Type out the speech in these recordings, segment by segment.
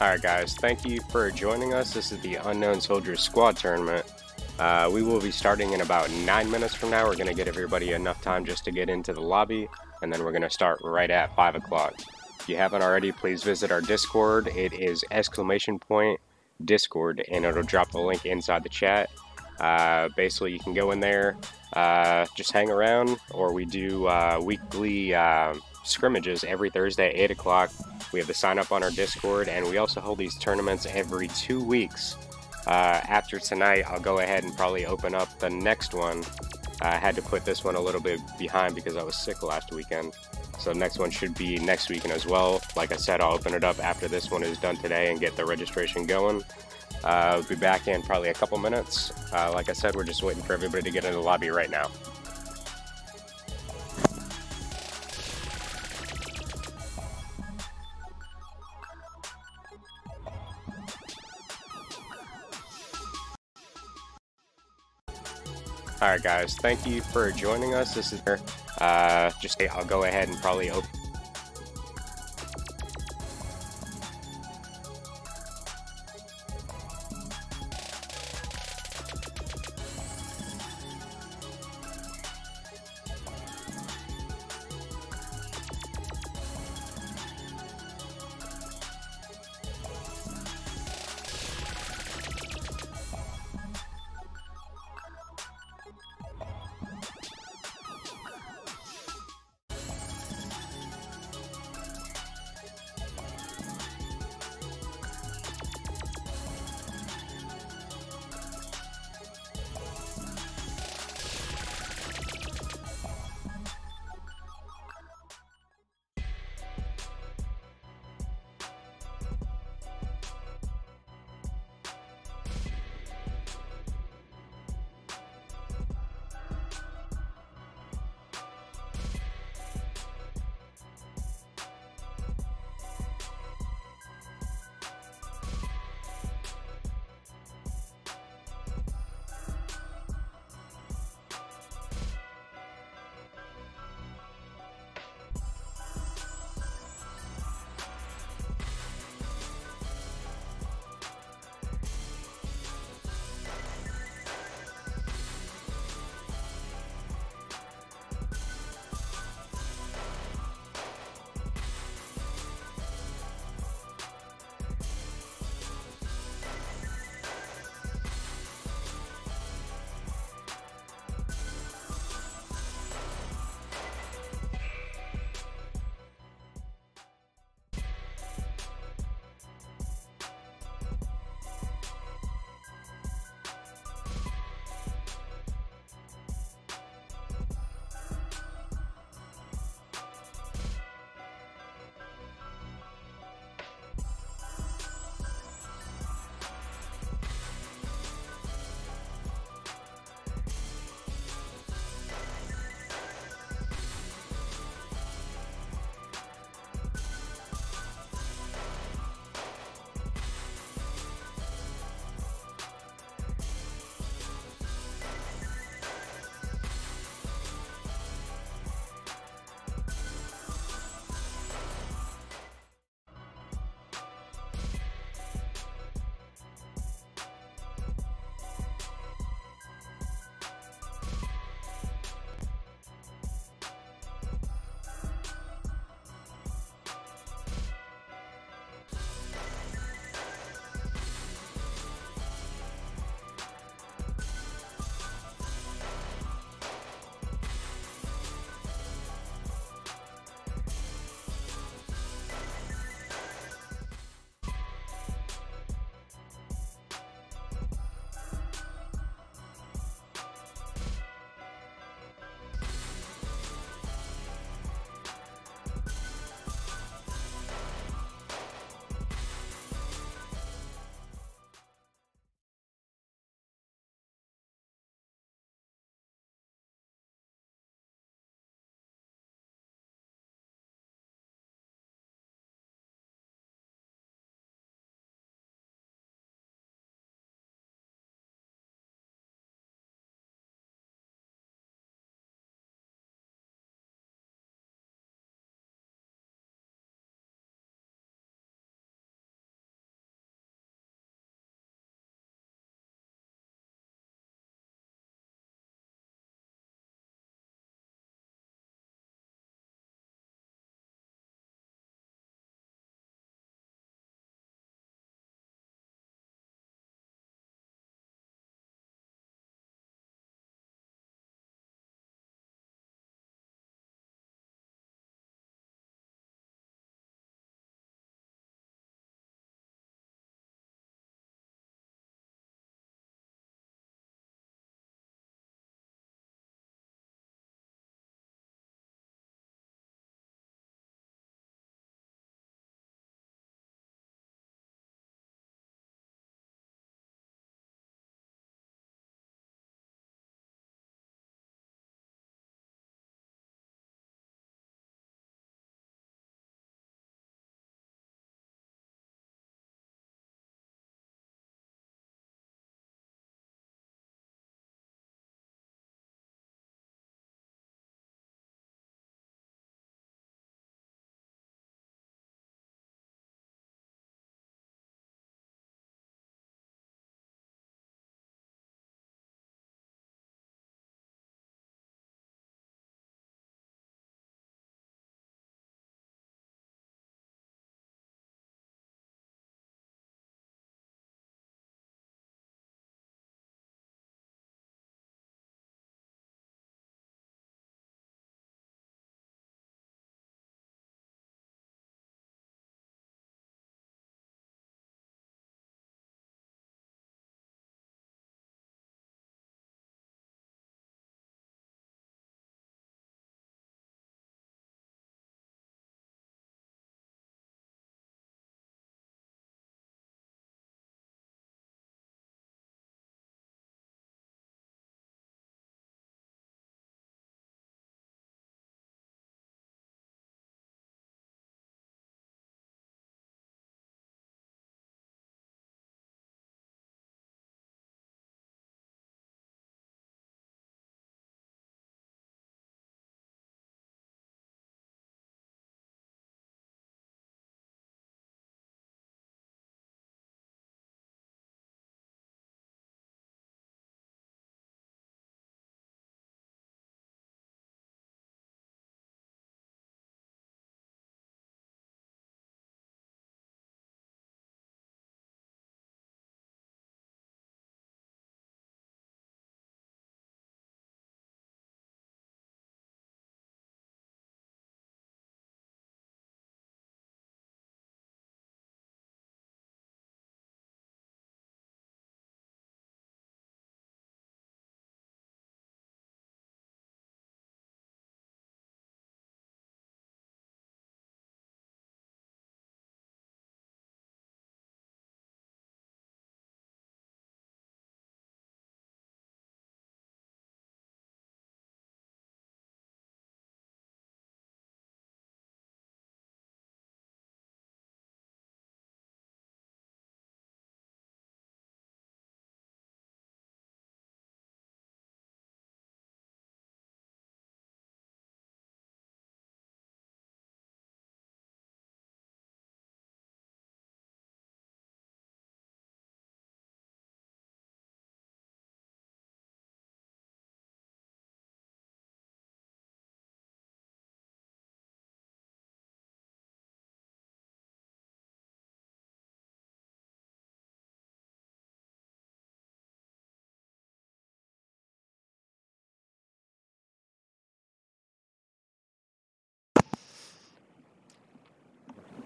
Alright guys, thank you for joining us. This is the Unknown Soldiers Squad Tournament. We will be starting in about 9 minutes from now. We're going to get everybody enough time just to get into the lobby, and then we're going to start right at 5 o'clock. If you haven't already, please visit our Discord. It is !Discord, and it'll drop the link inside the chat. Basically, you can go in there, just hang around, or we do weekly scrimmages every Thursday at 8 o'clock. We have the sign up on our Discord, and we also hold these tournaments every 2 weeks. After tonight, I'll go ahead and probably open up the next one. I had to put this one a little bit behind because I was sick last weekend. So the next one should be next weekend as well. Like I said, I'll open it up after this one is done today and get the registration going. We'll be back in probably a couple minutes. Like I said, we're just waiting for everybody to get in the lobby right now. Alright guys, thank you for joining us. This is I'll go ahead and probably open.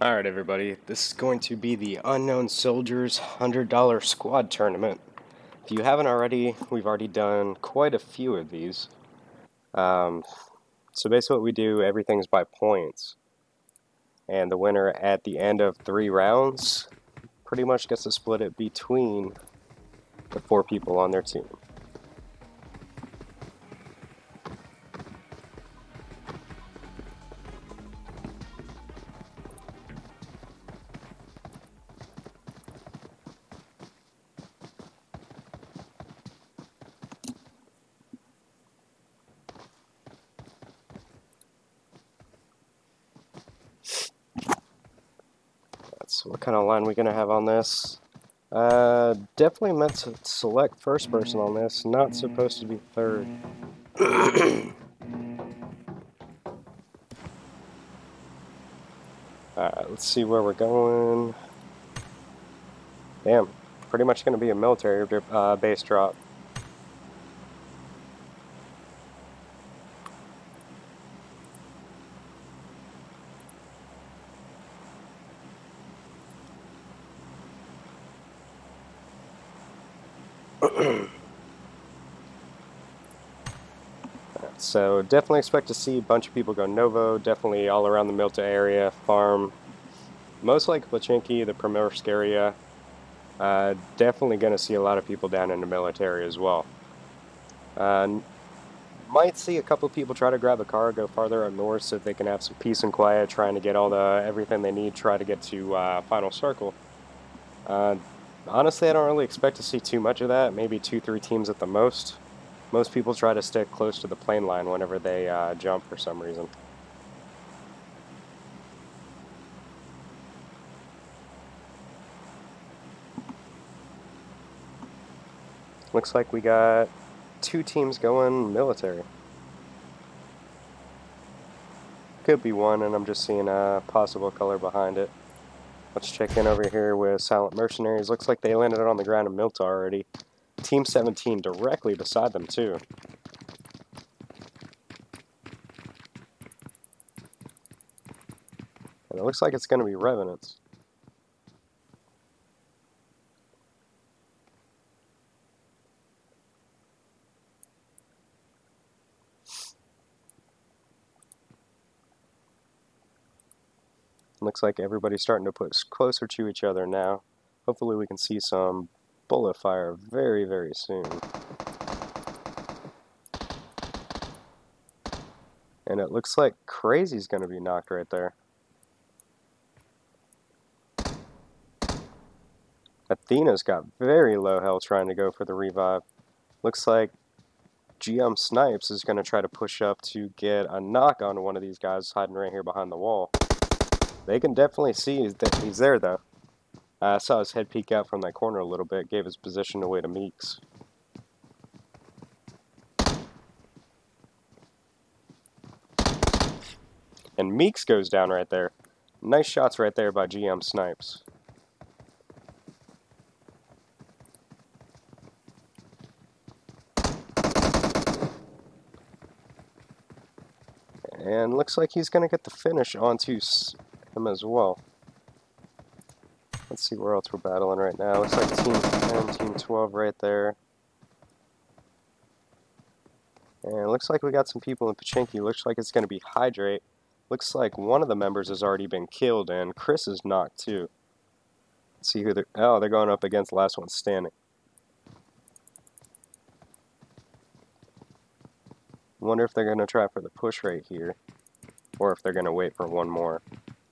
Alright everybody, this is going to be the Unknown Soldiers $100 Squad Tournament. If you haven't already, we've already done quite a few of these. So basically what we do, everything's by points. And the winner at the end of 3 rounds pretty much gets to split it between the 4 people on their team. So what kind of line are we going to have on this? Definitely meant to select first person on this, not supposed to be third. Alright, let's see where we're going. Damn, pretty much going to be a military base drop. So definitely expect to see a bunch of people go Novo, definitely all around the Milta area, farm, most like Pachinki, the Primorsk area. Definitely going to see a lot of people down in the military as well. Might see a couple people try to grab a car, go farther up north so they can have some peace and quiet, trying to get everything they need, try to get to Final Circle. Honestly, I don't really expect to see too much of that, maybe 2-3 teams at the most. Most people try to stick close to the plane line whenever they jump for some reason. Looks like we got 2 teams going military. Could be one, and I'm just seeing a possible color behind it. Let's check in over here with Silent Mercenaries. Looks like they landed on the ground in Milta already. Team 17 directly beside them, too. And it looks like it's going to be Revenants. Looks like everybody's starting to put closer to each other now. Hopefully we can see some bullet fire very, very soon. And it looks like Crazy's going to be knocked right there. Athena's got very low health trying to go for the revive. Looks like GM Snipes is going to try to push up to get a knock on one of these guys hiding right here behind the wall. They can definitely see that he's there, though. I saw his head peek out from that corner a little bit, gave his position away to Meeks. And Meeks goes down right there. Nice shots right there by GM Snipes. And looks like he's going to get the finish onto him as well. Let's see where else we're battling right now. Looks like Team 10, Team 12 right there. And it looks like we got some people in Pachinki. Looks like it's going to be Hydrate. Looks like one of the members has already been killed, and Chris is knocked too. Let's see who they're... Oh, they're going up against the last one standing. Wonder if they're going to try for the push right here, or if they're going to wait for one more.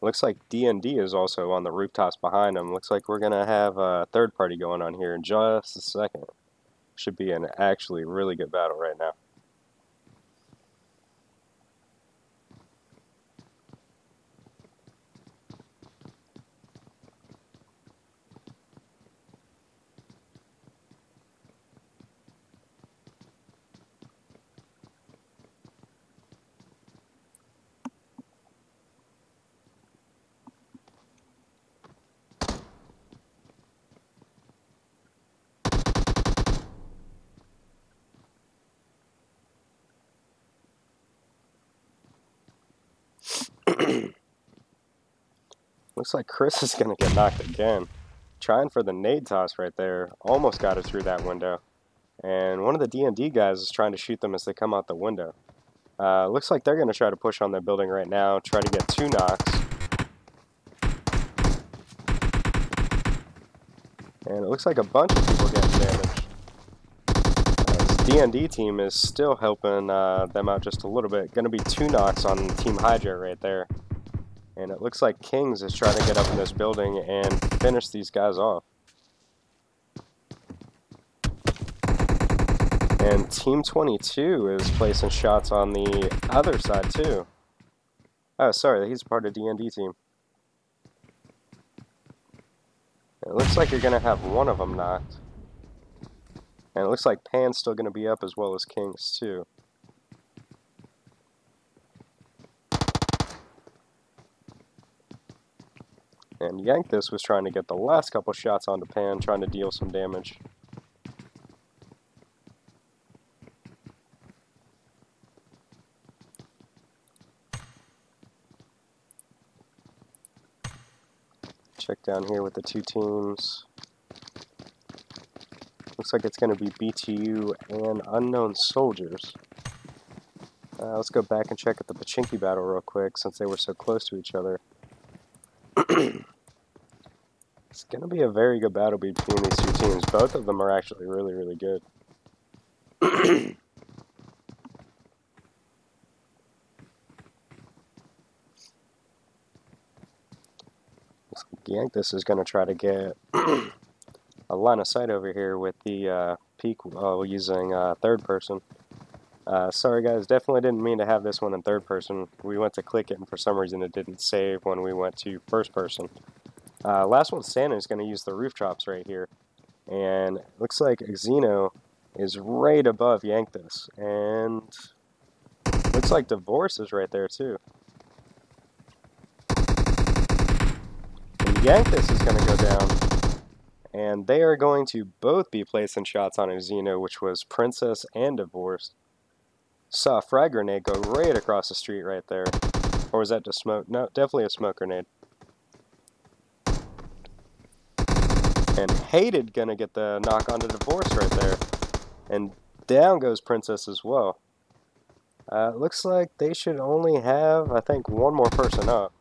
Looks like D&D is also on the rooftops behind them. Looks like we're going to have a third party going on here in just a second. Should be an actually really good battle right now. Looks like Chris is going to get knocked again. Trying for the nade toss right there. Almost got it through that window. And one of the D&D guys is trying to shoot them as they come out the window. Looks like they're going to try to push on their building right now, try to get 2 knocks. And it looks like a bunch of people getting damaged. This D&D team is still helping them out just a little bit. Going to be 2 knocks on Team Hydra right there. And it looks like Kings is trying to get up in this building and finish these guys off. And Team 22 is placing shots on the other side too. Oh, sorry, he's part of D&D team. It looks like you're going to have one of them knocked. And it looks like Pan's still going to be up as well as Kings too. And Yankthis was trying to get the last couple shots onto Pan, trying to deal some damage. Check down here with the 2 teams. Looks like it's going to be BTU and Unknown Soldiers. Let's go back and check at the Pachinki battle real quick, since they were so close to each other. It's going to be a very good battle between these 2 teams. Both of them are actually really, really good. Yankthis is going to try to get a line of sight over here with the peak using third person. Sorry guys, definitely didn't mean to have this one in third person. We went to click it and for some reason it didn't save when we went to first person. Last one standing is going to use the rooftops right here. And it looks like Xeno is right above Yankthis. And looks like Divorce is right there too. And Yankthis is going to go down. And they are going to both be placing shots on Xeno, which was Princess and Divorce. Saw a frag grenade go right across the street right there. Or was that just smoke? No, definitely a smoke grenade. And Hated gonna get the knock onto Divorce right there. And down goes Princess as well. Looks like they should only have, I think, one more person up.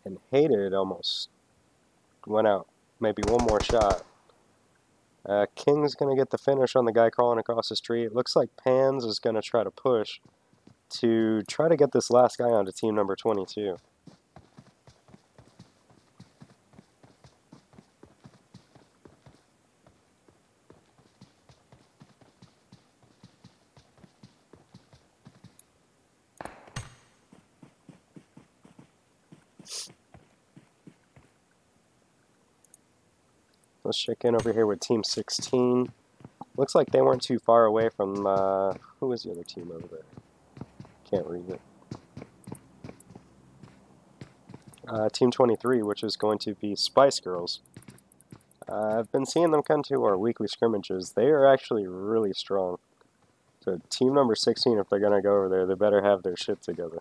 And Hated almost went out. Maybe one more shot. King's gonna get the finish on the guy crawling across the street. Looks like Pans is gonna try to push to try to get this last guy onto team number 22. Let's check in over here with team 16. Looks like they weren't too far away from, who was the other team over there? Can't read it. Team 23, which is going to be Spice Girls. I've been seeing them come to our weekly scrimmages. They are actually really strong. So team number 16, if they're going to go over there, they better have their shit together.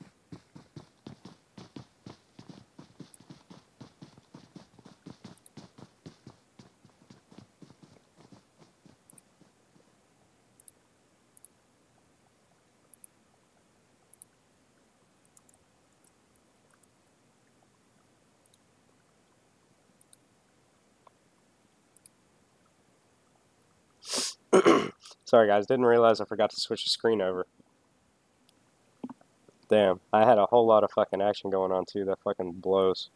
Sorry guys, didn't realize I forgot to switch the screen over. Damn, I had a whole lot of fucking action going on too. That fucking blows.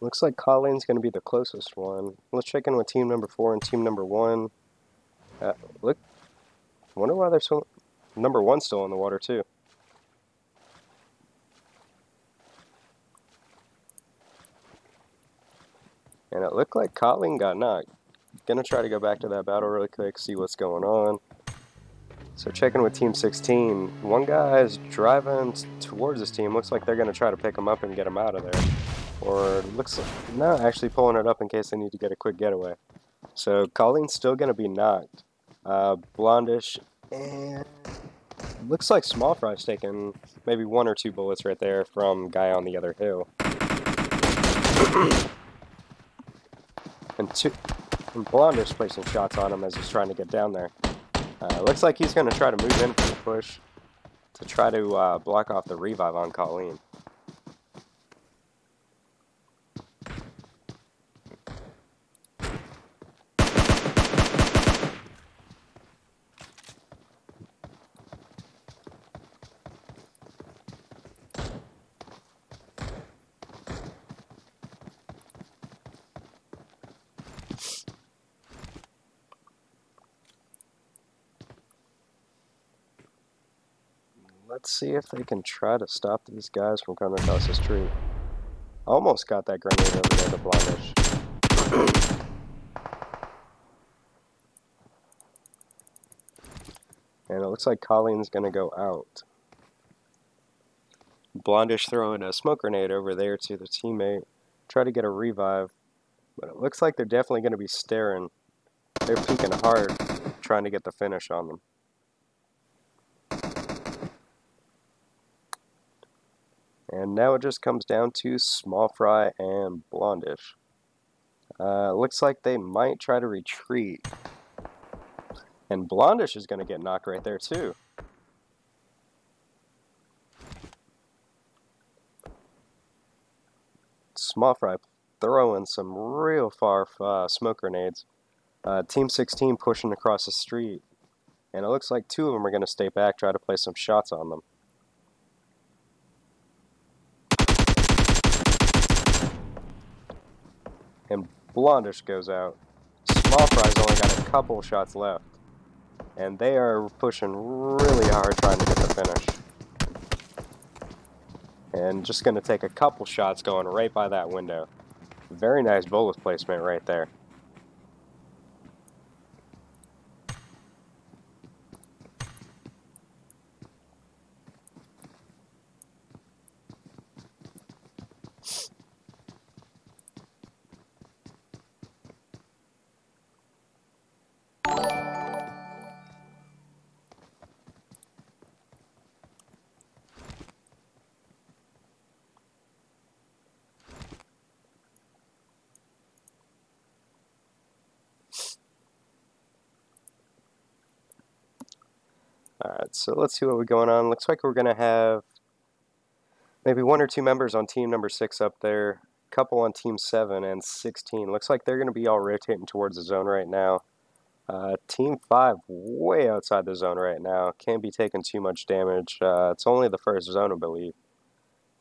Looks like Colleen's going to be the closest one. Let's check in with team number 4 and team number 1. Look, I wonder why they're so... Number 1's still in the water too. And it looked like Colleen got knocked. Gonna try to go back to that battle really quick, see what's going on. So checking with Team 16, one guy is driving towards this team. Looks like they're gonna try to pick him up and get him out of there. Or looks like, no, actually pulling it up in case they need to get a quick getaway. So Colleen's still gonna be knocked. Blondish, and looks like Small Fry's taking maybe 1 or 2 bullets right there from guy on the other hill. and Blondish placing shots on him as he's trying to get down there. Looks like he's going to try to move in for the push to try to block off the revive on Colleen. Let's see if they can try to stop these guys from coming across the street. Almost got that grenade over there to Blondish. And it looks like Colleen's going to go out. Blondish throwing a smoke grenade over there to the teammate. Try to get a revive. But it looks like they're definitely going to be staring. They're peeking hard, trying to get the finish on them. And now it just comes down to Small Fry and Blondish. Looks like they might try to retreat. And Blondish is going to get knocked right there too. Small Fry throwing some real far smoke grenades. Team 16 pushing across the street. And it looks like 2 of them are going to stay back, try to place some shots on them. And Blondish goes out. Small Fry's only got a couple shots left. And they are pushing really hard trying to get the finish. And just going to take a couple shots going right by that window. Very nice bullet placement right there. Alright, so let's see what we're going on. Looks like we're going to have maybe 1 or 2 members on team number 6 up there. A couple on team 7 and 16. Looks like they're going to be all rotating towards the zone right now. Team 5 way outside the zone right now. Can't be taking too much damage. It's only the first zone, I believe.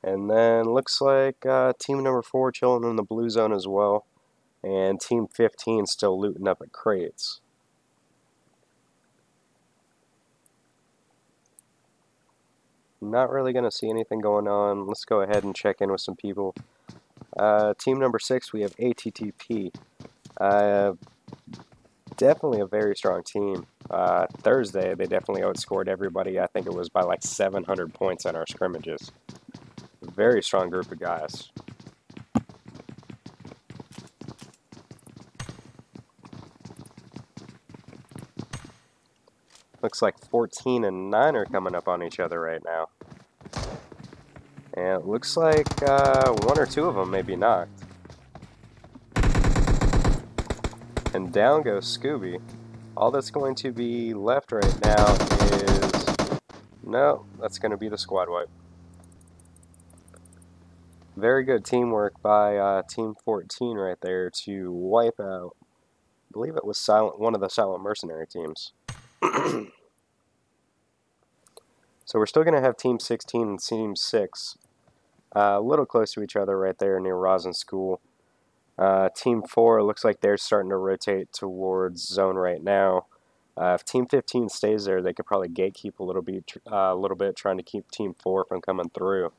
And then looks like team number 4 chilling in the blue zone as well. And team 15 still looting up at crates. Not really going to see anything going on. Let's go ahead and check in with some people. Team number 6, we have ATTP. Definitely a very strong team. Thursday, they definitely outscored everybody. I think it was by like 700 points in our scrimmages. Very strong group of guys. Looks like 14 and 9 are coming up on each other right now. And it looks like 1 or 2 of them may be knocked. And down goes Scooby. All that's going to be left right now is... No, that's going to be the squad wipe. Very good teamwork by Team 14 right there to wipe out, I believe it was one of the Silent Mercenary teams. So we're still going to have Team 16 and Team 6 a little close to each other right there near Rosin School. Team 4 looks like they're starting to rotate towards zone right now. If Team 15 stays there, they could probably gatekeep a little bit, trying to keep Team 4 from coming through.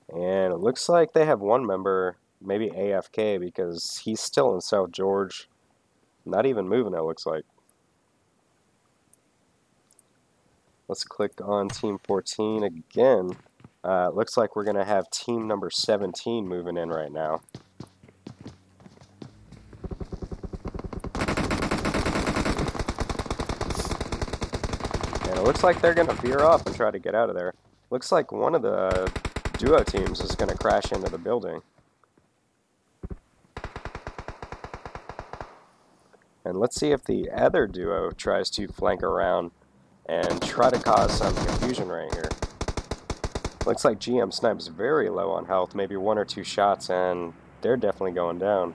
And it looks like they have one member maybe AFK because he's still in South George. Not even moving, it looks like. Let's click on Team 14 again. It looks like we're going to have team number 17 moving in right now. And it looks like they're going to veer off and try to get out of there. Looks like one of the duo teams is going to crash into the building. And let's see if the other duo tries to flank around and try to cause some confusion right here. Looks like GM Snipe's very low on health, maybe 1 or 2 shots, and they're definitely going down.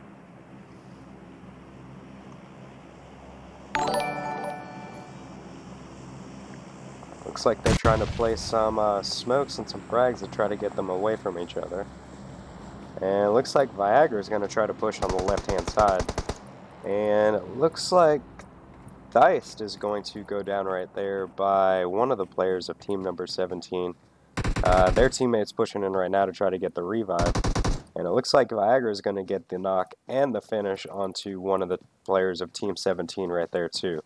Looks like they're trying to place some smokes and some frags to try to get them away from each other. And it looks like Viagra is going to try to push on the left-hand side. And it looks like Diced is going to go down right there by one of the players of team number 17. Their teammate's pushing in right now to try to get the revive. And it looks like Viagra is going to get the knock and the finish onto one of the players of team 17 right there too.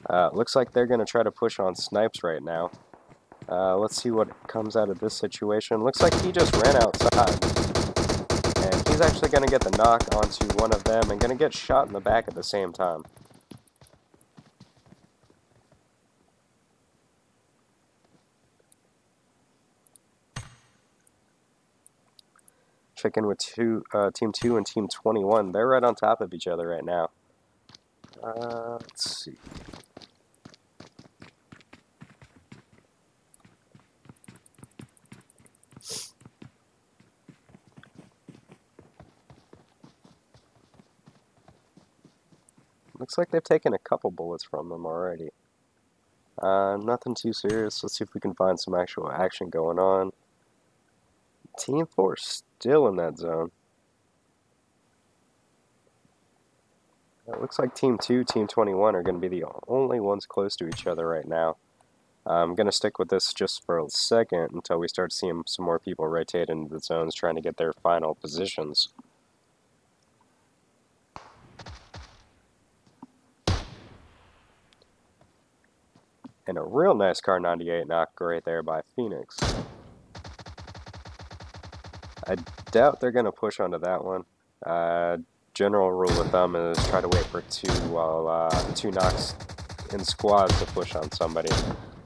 Looks like they're going to try to push on Snipes right now. Let's see what comes out of this situation. Looks like he just ran outside. And he's actually going to get the knock onto one of them and going to get shot in the back at the same time. Check in with Team 2 and Team 21. They're right on top of each other right now. Let's see. Looks like they've taken a couple bullets from them already. Nothing too serious. Let's see if we can find some actual action going on. Team 4 still in that zone. It looks like Team 2, Team 21 are going to be the only ones close to each other right now. I'm going to stick with this just for a second until we start seeing some more people rotate into the zones trying to get their final positions. And a real nice Car 98 knock right there by Phoenix. I doubt they're going to push onto that one. General rule of thumb is try to wait for two knocks in squads to push on somebody,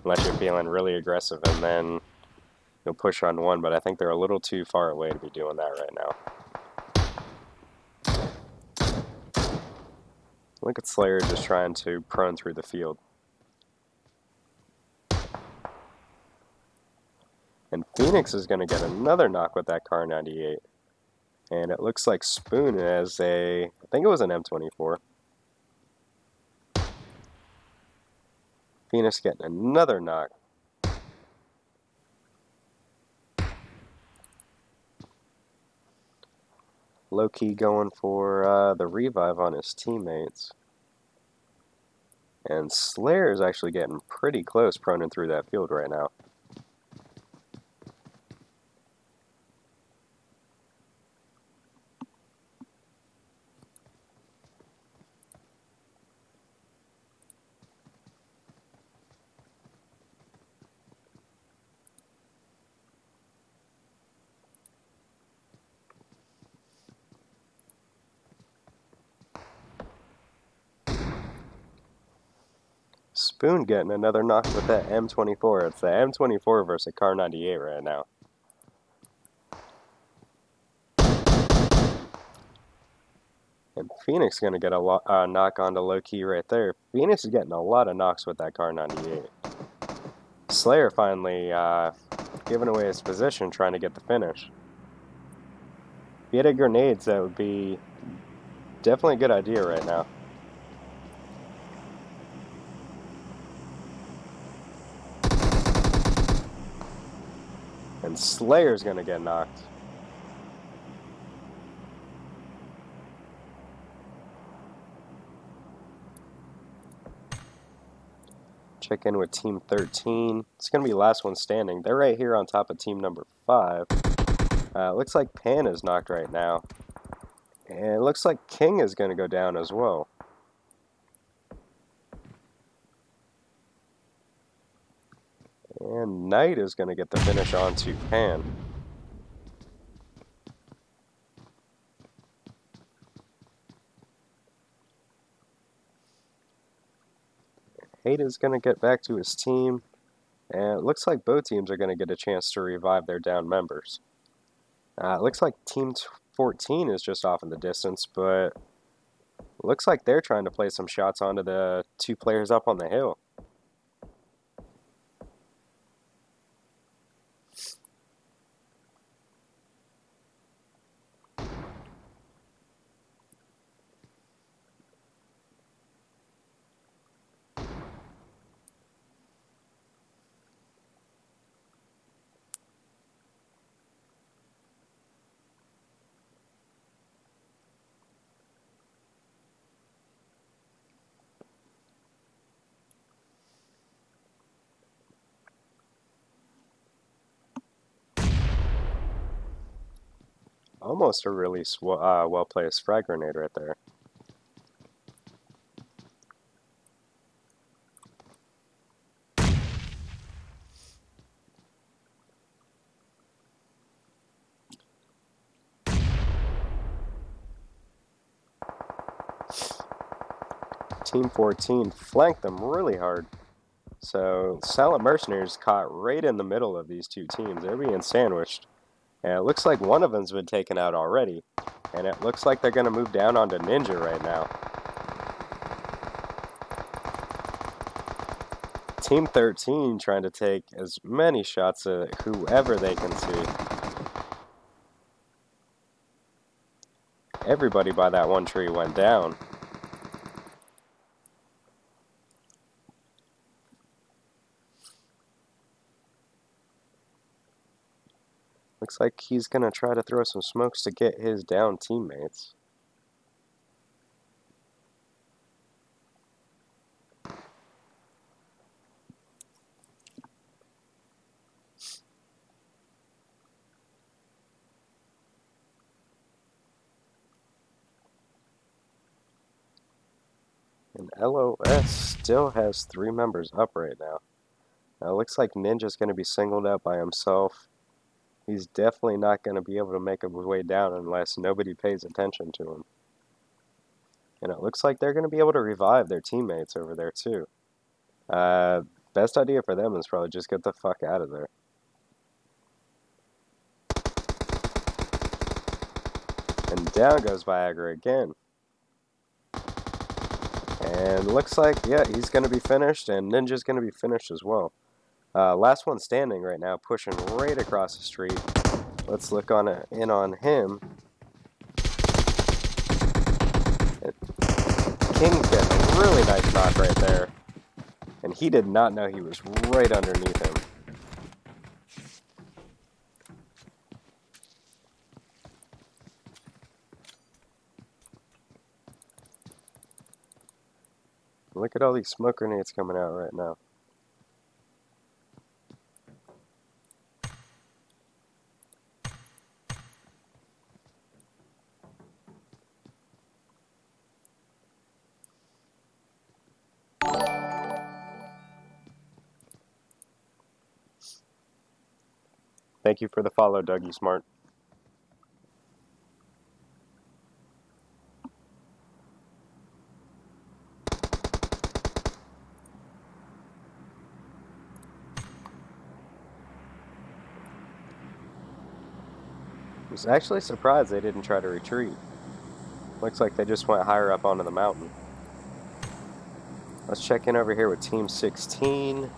unless you're feeling really aggressive, and then you'll push on one, but I think they're a little too far away to be doing that right now. Look at Slayer just trying to prone through the field. And Phoenix is going to get another knock with that Car 98. And it looks like Spoon has I think it was an M24. Phoenix getting another knock. Low-key going for the revive on his teammates. And Slayer is actually getting pretty close, proning through that field right now. Spoon getting another knock with that M24. It's the M24 versus a Car 98 right now. And Phoenix going to get a knock onto low-key right there. Phoenix is getting a lot of knocks with that Car 98. Slayer finally giving away his position, trying to get the finish. If he had a grenades, that would be definitely a good idea right now. And Slayer's going to get knocked. Check in with Team 13. It's going to be last one standing. They're right here on top of Team number 5. Looks like Pan is knocked right now. And it looks like King is going to go down as well. And Knight is going to get the finish onto Pan. Hate is going to get back to his team. And it looks like both teams are going to get a chance to revive their down members. It looks like Team 14 is just off in the distance, but looks like they're trying to play some shots onto the two players up on the hill. Almost a really well-placed frag grenade right there. Team 14 flanked them really hard. So Silent Mercenaries caught right in the middle of these two teams. They're being sandwiched. And it looks like one of them's been taken out already. And it looks like they're going to move down onto Ninja right now. Team 13 trying to take as many shots at whoever they can see. Everybody by that one tree went down. Looks like he's going to try to throw some smokes to get his down teammates. And LOS still has 3 members up right now. Now it looks like Ninja's going to be singled out by himself. He's definitely not going to be able to make his way down unless nobody pays attention to him. And it looks like they're going to be able to revive their teammates over there too. Best idea for them is probably just get the fuck out of there. And down goes Viagra again. And looks like, yeah, he's going to be finished, and Ninja's going to be finished as well. Last one standing right now, pushing right across the street. Let's look in on him. King getting a really nice knock right there. And he did not know he was right underneath him. Look at all these smoke grenades coming out right now. Thank you for the follow, Dougie Smart. I was actually surprised they didn't try to retreat. Looks like they just went higher up onto the mountain. Let's check in over here with Team 16.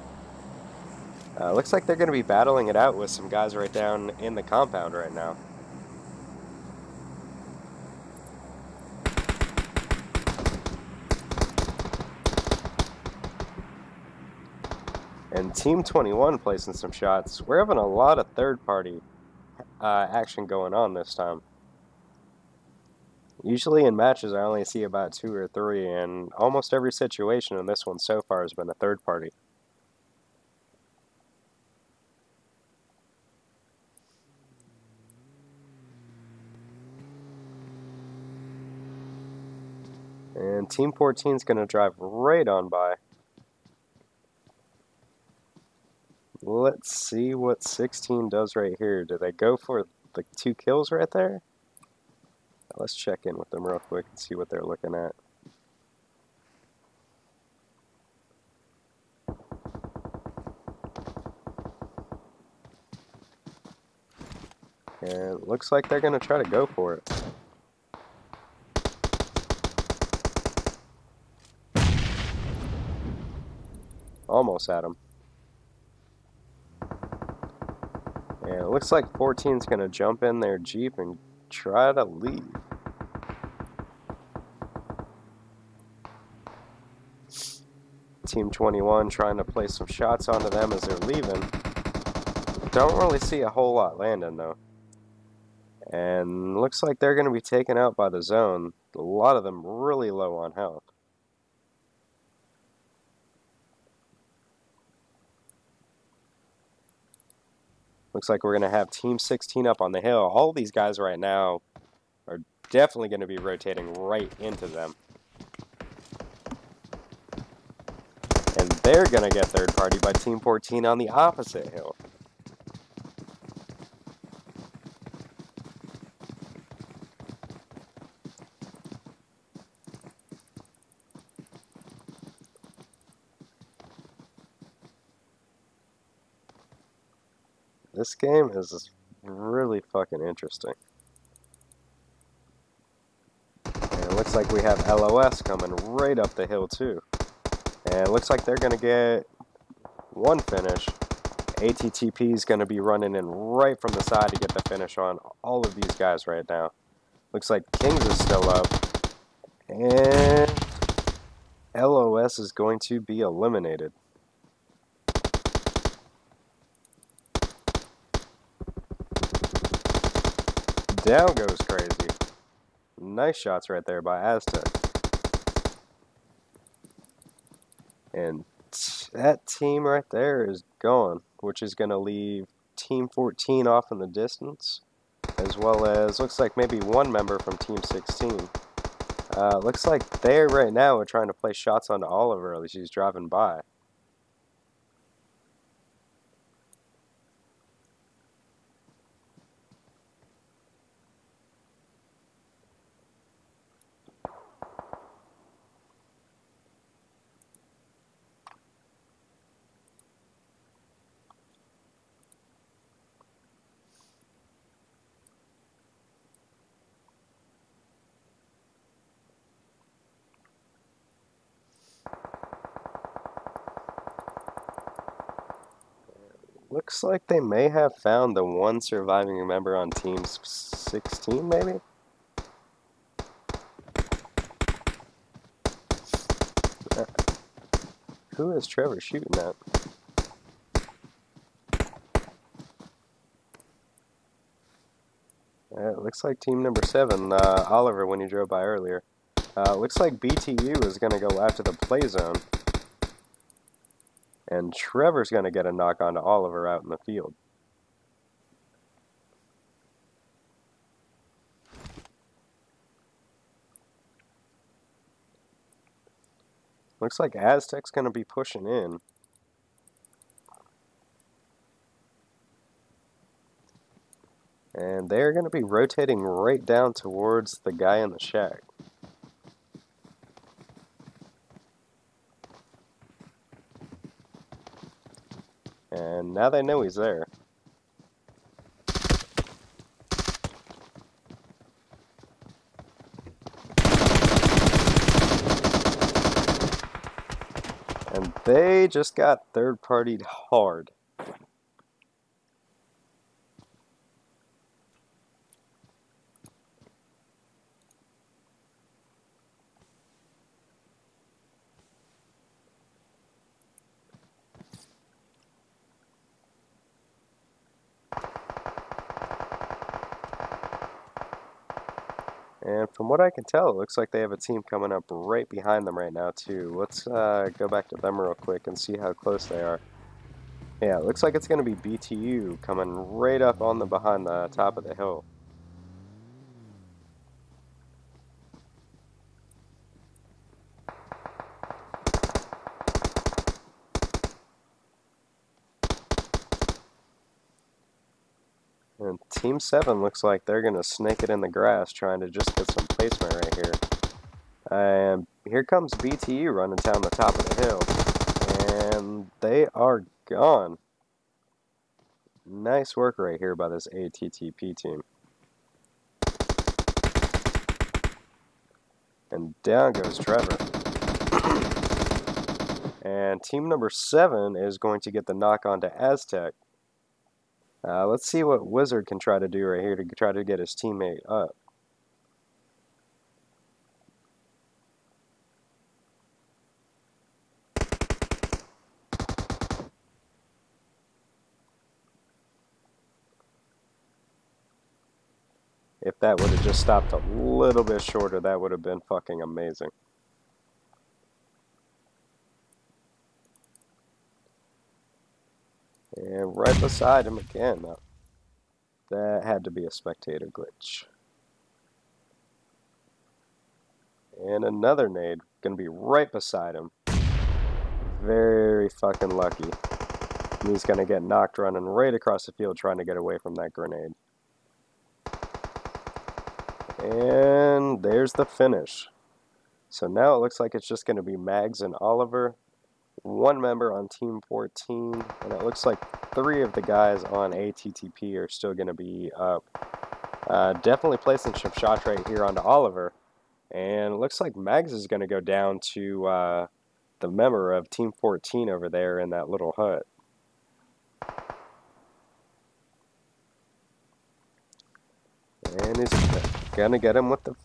Looks like they're going to be battling it out with some guys right down in the compound right now. And Team 21 placing some shots. We're having a lot of third-party action going on this time. Usually in matches I only see about 2 or 3, and almost every situation in this one so far has been a third party. And Team 14 is going to drive right on by. Let's see what 16 does right here. Do they go for the 2 kills right there? Let's check in with them real quick and see what they're looking at. And it looks like they're going to try to go for it. Almost at him. And it looks like 14's going to jump in their Jeep and try to leave. Team 21 trying to place some shots onto them as they're leaving. Don't really see a whole lot landing though. And looks like they're going to be taken out by the zone. A lot of them really low on health. Looks like we're going to have Team 16 up on the hill. All these guys right now are definitely going to be rotating right into them. And they're going to get third party by Team 14 on the opposite hill. This game is really fucking interesting. And it looks like we have LOS coming right up the hill too. And it looks like they're going to get one finish. ATTP is going to be running in right from the side to get the finish on all of these guys right now. Looks like Kings is still up. And LOS is going to be eliminated. Down goes Crazy. Nice shots right there by Aztec. And that team right there is gone, which is going to leave Team 14 off in the distance, as well as looks like maybe one member from Team 16. Looks like they right now are trying to play shots onto Oliver as he's driving by. Looks like they may have found the one surviving member on Team 16, maybe? Who is Trevor shooting at? It looks like team number 7, Oliver, when he drove by earlier. Looks like BTU is going to go after the play zone. And Trevor's going to get a knock onto Oliver out in the field. Looks like Aztec's going to be pushing in. And they're going to be rotating right down towards the guy in the shack. And now they know he's there. And they just got third-partied hard. And from what I can tell, it looks like they have a team coming up right behind them right now, too. Let's go back to them real quick and see how close they are. Yeah, it looks like it's going to be BTU coming right up on the behind the top of the hill. And Team 7 looks like they're going to snake it in the grass, trying to just get some placement right here. And here comes BTU running down the top of the hill. And they are gone. Nice work right here by this ATTP team. And down goes Trevor. And team number 7 is going to get the knock on to Aztec. Let's see what Wizard can try to do right here to try to get his teammate up. If that would have just stopped a little bit shorter, that would have been fucking amazing. And right beside him again. That had to be a spectator glitch. And another nade, gonna be right beside him. Very fucking lucky. And he's gonna get knocked running right across the field trying to get away from that grenade. And there's the finish. So now it looks like it's just gonna be Mags and Oliver. One member on Team 14, and it looks like 3 of the guys on ATTP are still gonna be up. Definitely placing some shots right here onto Oliver. And it looks like Mags is going to go down to the member of Team 14 over there in that little hut. And he's going to get him with the...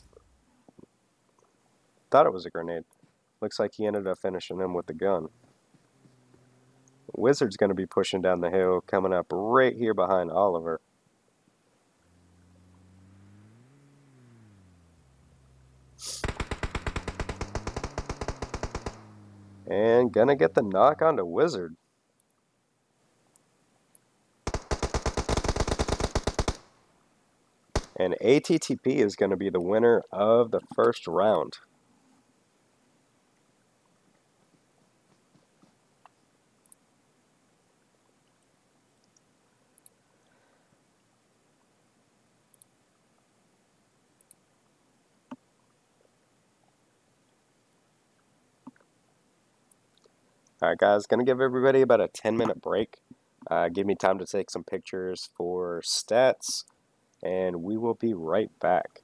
Thought it was a grenade. Looks like he ended up finishing him with the gun. Wizard's going to be pushing down the hill, coming up right here behind Oliver. And gonna get the knock onto Wizard. And ATTP is gonna be the winner of the first round. Alright guys, gonna give everybody about a 10-minute break. Give me time to take some pictures for stats, and we will be right back.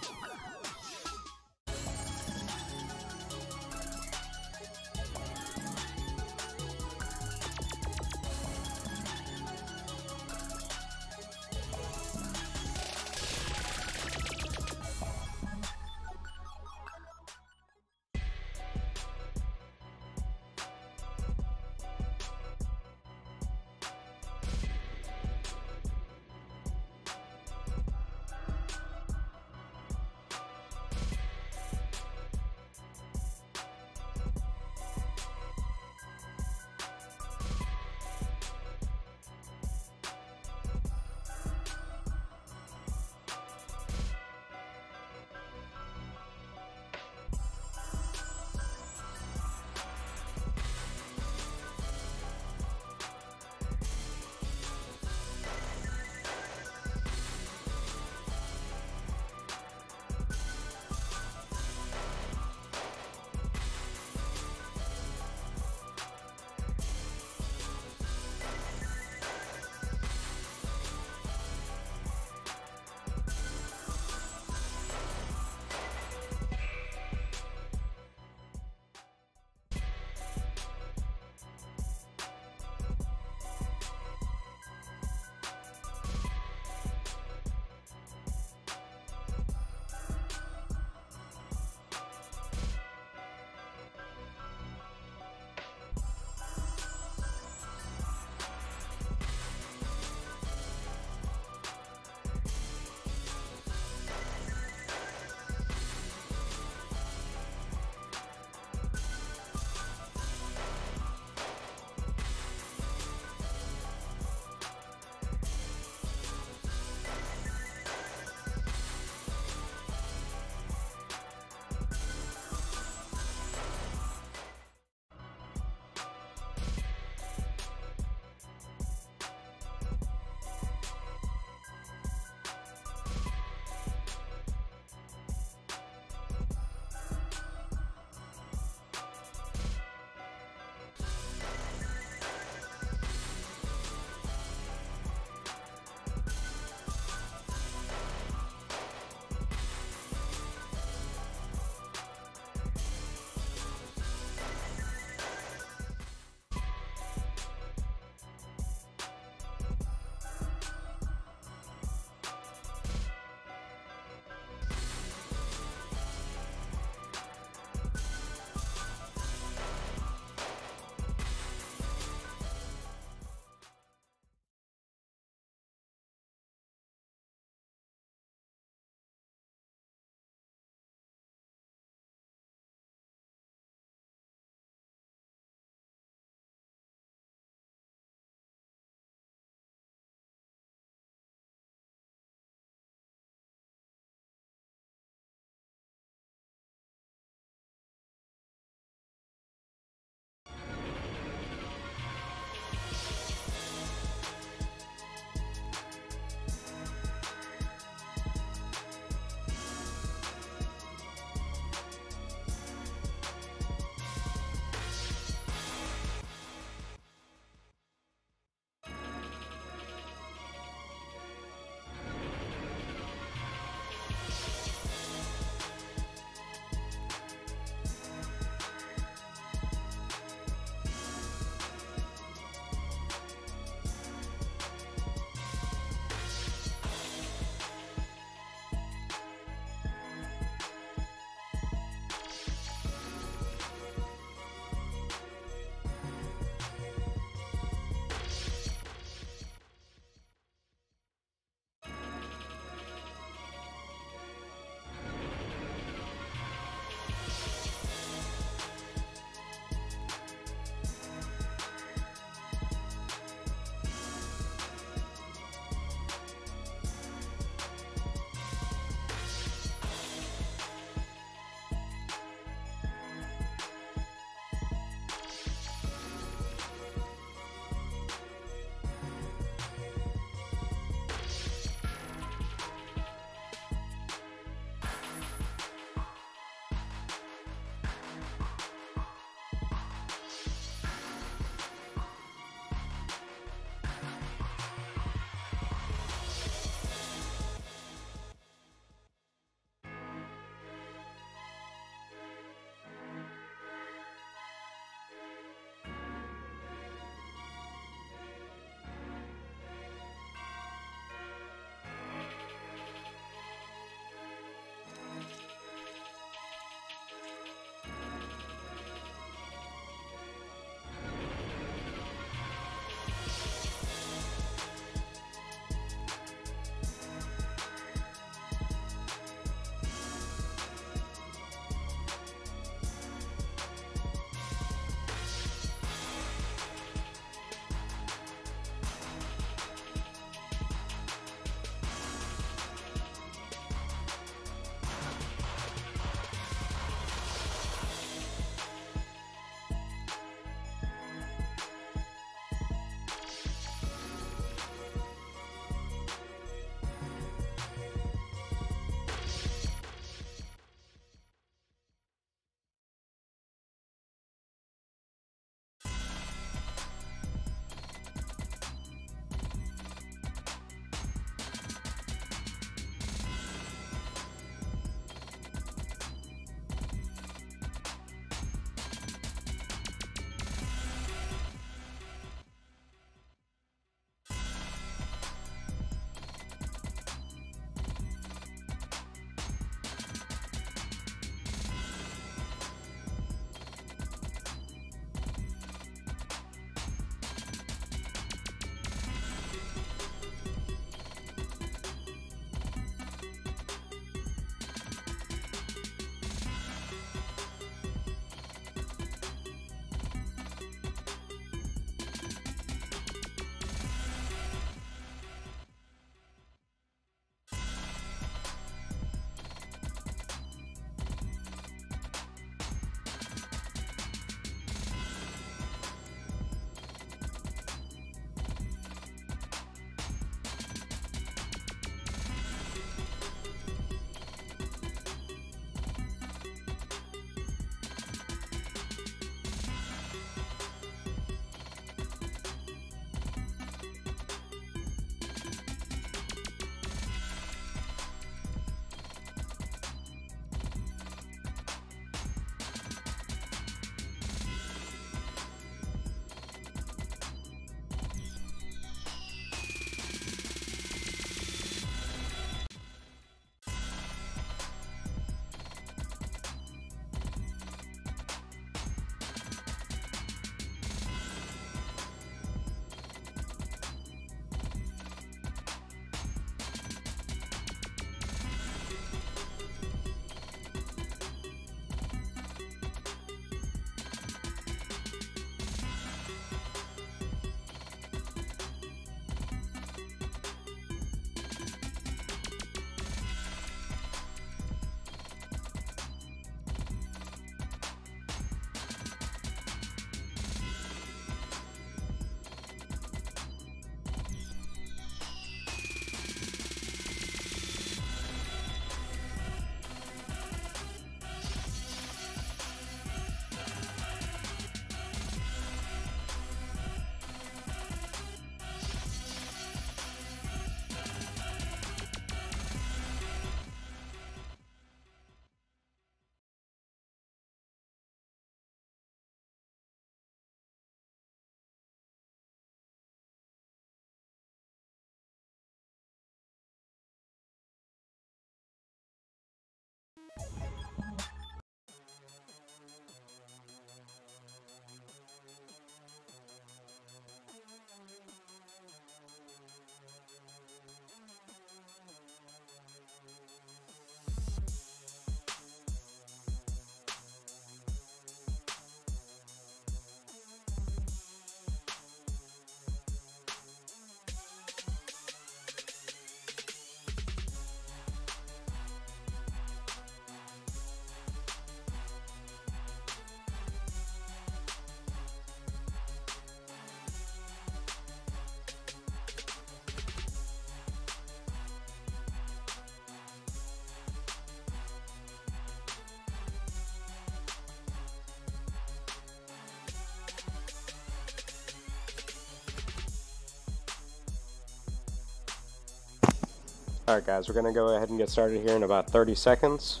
Alright guys, we're going to go ahead and get started here in about 30 seconds.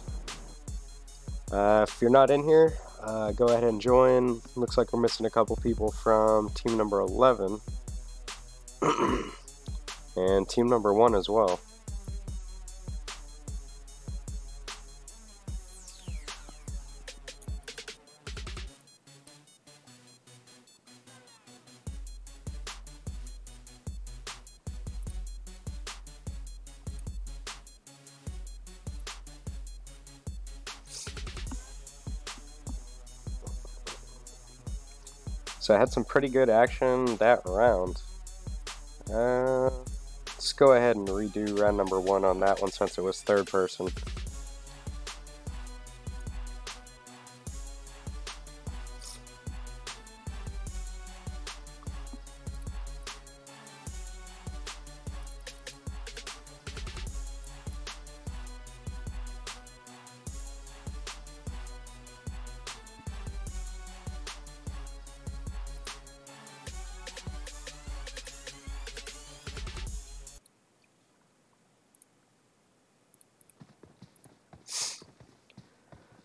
If you're not in here, go ahead and join. Looks like we're missing a couple people from team number 11 and team number 1 as well. So I had some pretty good action that round. Let's go ahead and redo round number 1 on that one since it was third person.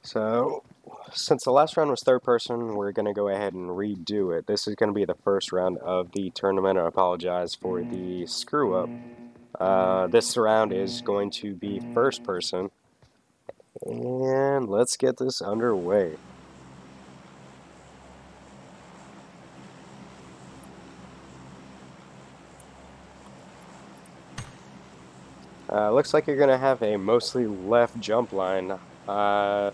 So, since the last round was third person, we're going to go ahead and redo it. This is going to be the first round of the tournament. I apologize for the screw up. This round is going to be first person. And let's get this underway. Looks like you're going to have a mostly left jump line.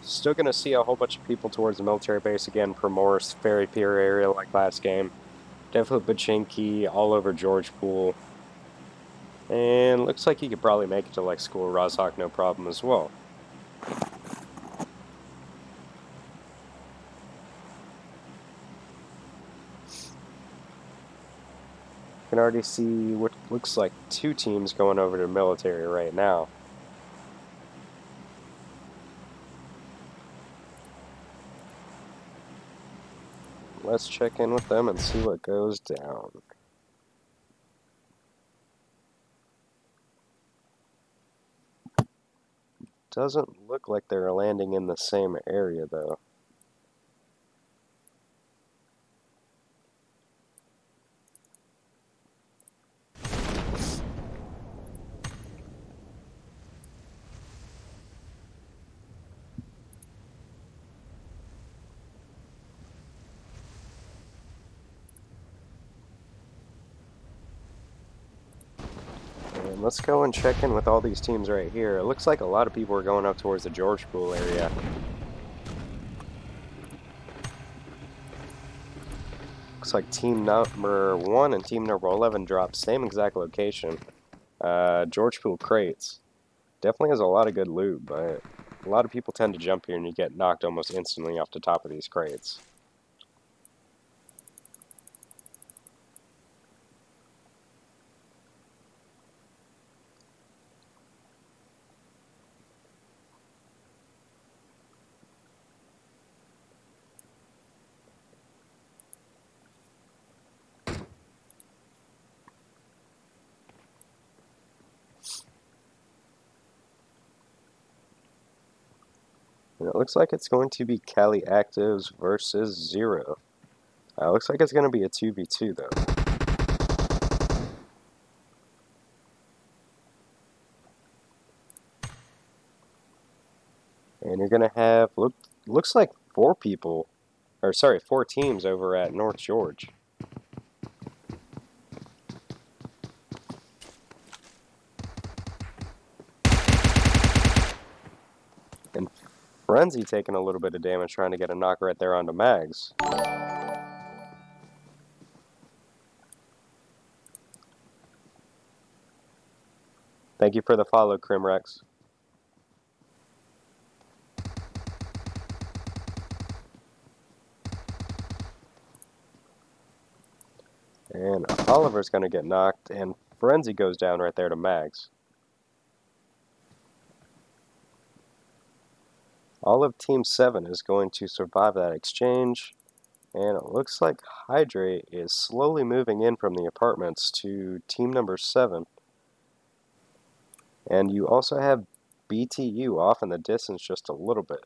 Still going to see a whole bunch of people towards the military base again. Primoris, Ferry Pier area like last game. Definitely Pachinki, all over George Pool. And looks like you could probably make it to like School Rozhok no problem as well. You can already see what looks like 2 teams going over to military right now. Let's check in with them and see what goes down. Doesn't look like they're landing in the same area though. And let's go and check in with all these teams right here. It looks like a lot of people are going up towards the George Pool area. Looks like team number 1 and team number 11 dropped same exact location. George Pool crates. Definitely has a lot of good loot, but a lot of people tend to jump here and you get knocked almost instantly off the top of these crates. And it looks like it's going to be Cali Actives versus Zero. Looks like it's going to be a 2v2 though. And you're going to have, looks like 4 teams over at North George. And Frenzy taking a little bit of damage trying to get a knock right there onto Mags. Thank you for the follow, Crimrex. And Oliver's going to get knocked, and Frenzy goes down right there to Mags. All of Team 7 is going to survive that exchange, and it looks like Hydrate is slowly moving in from the apartments to Team number 7. And you also have BTU off in the distance just a little bit.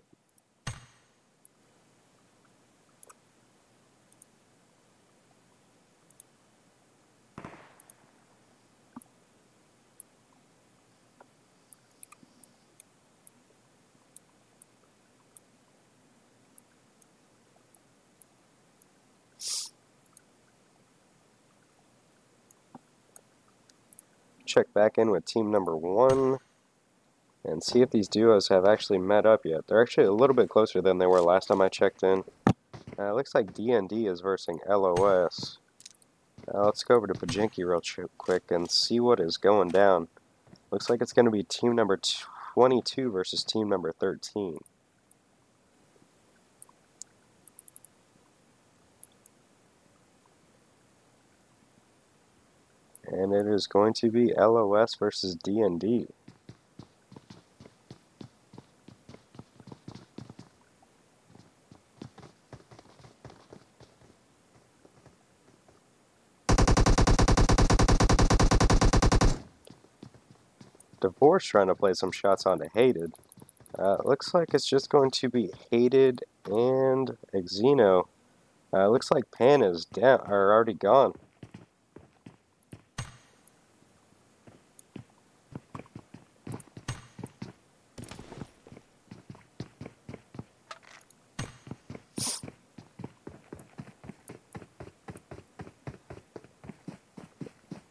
Check back in with team number 1 and see if these duos have actually met up yet. They're actually a little bit closer than they were last time I checked in. Looks like D&D is versing LOS. Let's go over to Pajinki real quick and see what is going down. Looks like it's going to be team number 22 versus team number 13. And it is going to be LOS versus D&D. Divorce trying to play some shots onto Hated. Looks like it's just going to be Hated and Xeno. Looks like Pan is down or already gone.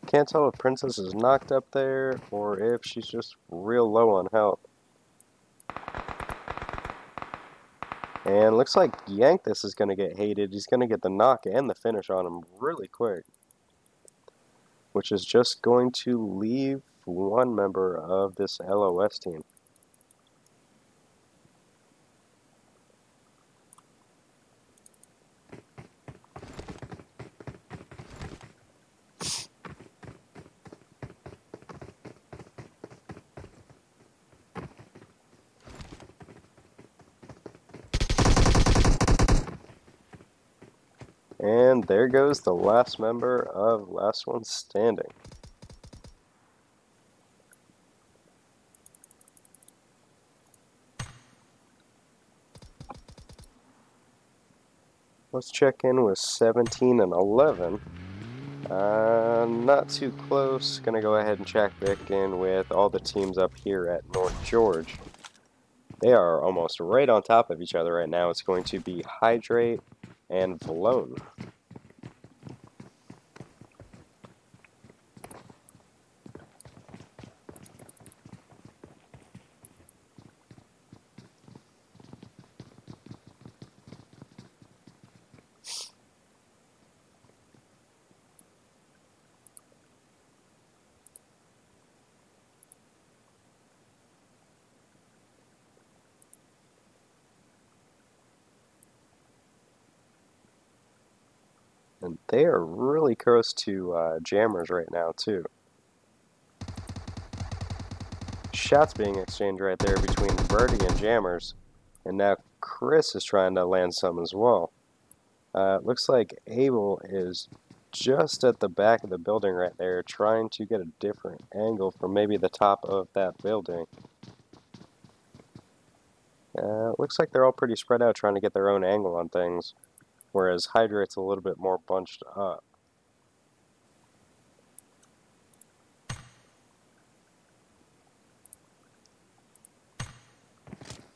Can't tell if Princess is knocked up there or if she's just real low on health. And looks like Yankthus is going to get Hated. He's going to get the knock and the finish on him really quick. Which is just going to leave one member of this LOS team. And there goes the last member of Last One Standing. Let's check in with 17 and 11. Not too close. Gonna go ahead and check back in with all the teams up here at North George. They are almost right on top of each other right now. It's going to be Hydrate and Valone. And they are really close to jammers right now, too. Shots being exchanged right there between Birdie and jammers. And now Chris is trying to land some as well. Looks like Abel is just at the back of the building right there, trying to get a different angle from maybe the top of that building. Looks like they're all pretty spread out, trying to get their own angle on things. Whereas Hydrate's a little bit more bunched up.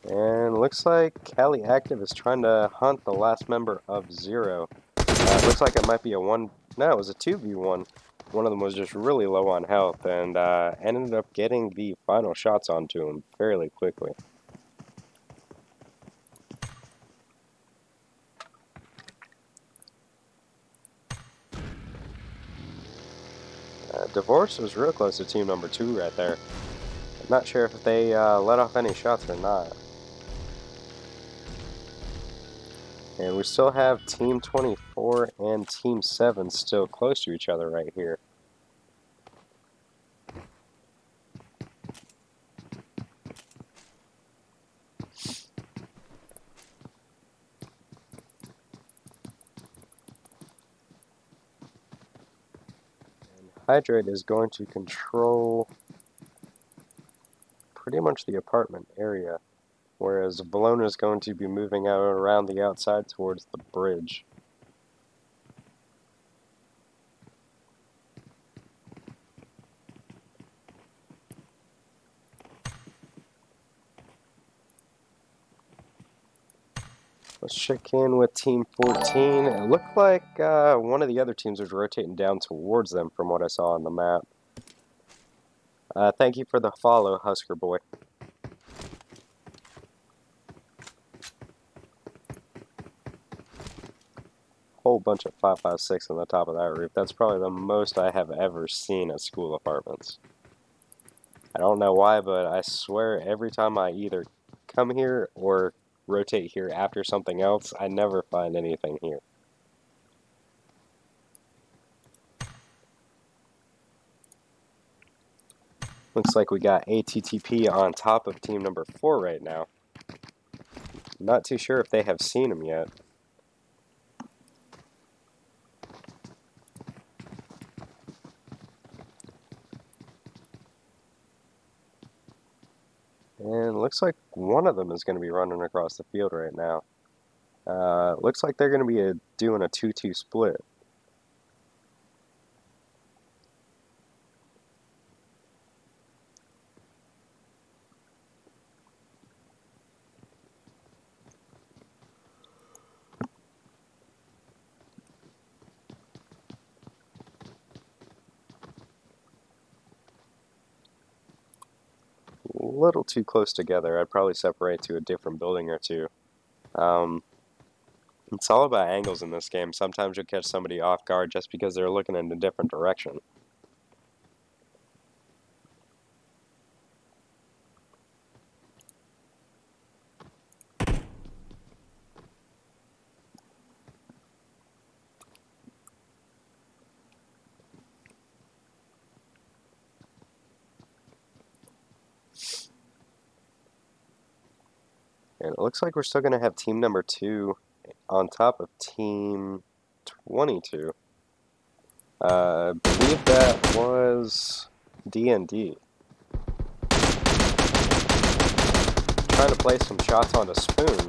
And looks like Cali Active is trying to hunt the last member of Zero. Looks like it might be a one. No, it was a 2v1. One of them was just really low on health and ended up getting the final shots onto him fairly quickly. Divorce was real close to team number 2 right there. I'm not sure if they let off any shots or not. And we still have Team 24 and Team 7 still close to each other right here. And Hydrate is going to control pretty much the apartment area, whereas Bologna is going to be moving out around the outside towards the bridge. Let's check in with Team 14. It looked like one of the other teams was rotating down towards them from what I saw on the map. Thank you for the follow, Husker Boy. Whole bunch of 5.56 on the top of that roof. That's probably the most I have ever seen at school apartments. I don't know why, but I swear every time I either come here or rotate here after something else, I never find anything here. Looks like we got ATTP on top of team number 4 right now. Not too sure if they have seen him yet. And looks like one of them is going to be running across the field right now. Looks like they're going to be doing a 2-2 split. A little too close together. I'd probably separate to a different building or two. It's all about angles in this game. Sometimes you'll catch somebody off guard just because they're looking in a different direction. And it looks like we're still going to have team number 2 on top of team 22. I believe that was D&D. Trying to place some shots on a spoon.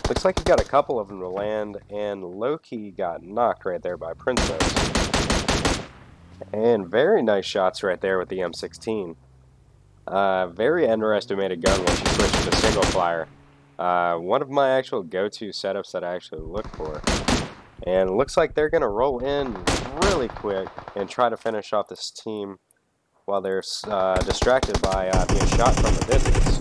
Looks like he got a couple of them to land, and Loki got knocked right there by Princess. And very nice shots right there with the M16. Very underestimated gun when she switches to single fire. One of my actual go-to setups that I actually look for. And it looks like they're going to roll in really quick and try to finish off this team while they're distracted by being shot from the distance.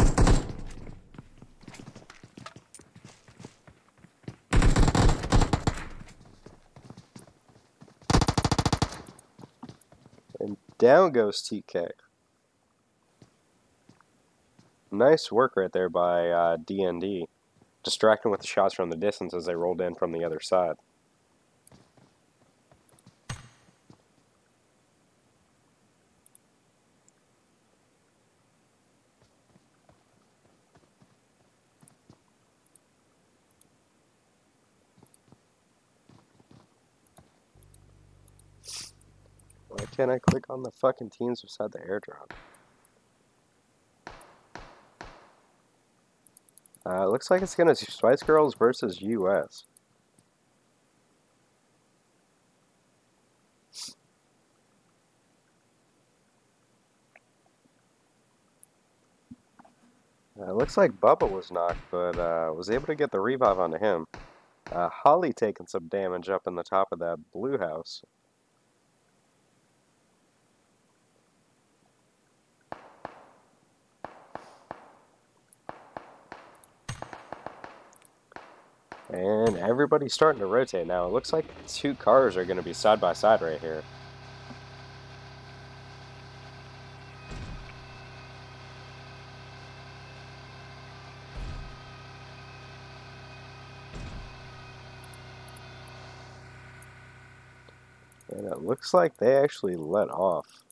And down goes TK. Nice work right there by D&D, distracting with the shots from the distance as they rolled in from the other side. Why can't I click on the fucking teams beside the airdrop? Looks like it's gonna be Spice Girls versus US. Looks like Bubba was knocked, but was able to get the revive onto him. Holly taking some damage up in the top of that blue house. And everybody's starting to rotate now. It looks like 2 cars are going to be side by side right here. And it looks like they actually let off.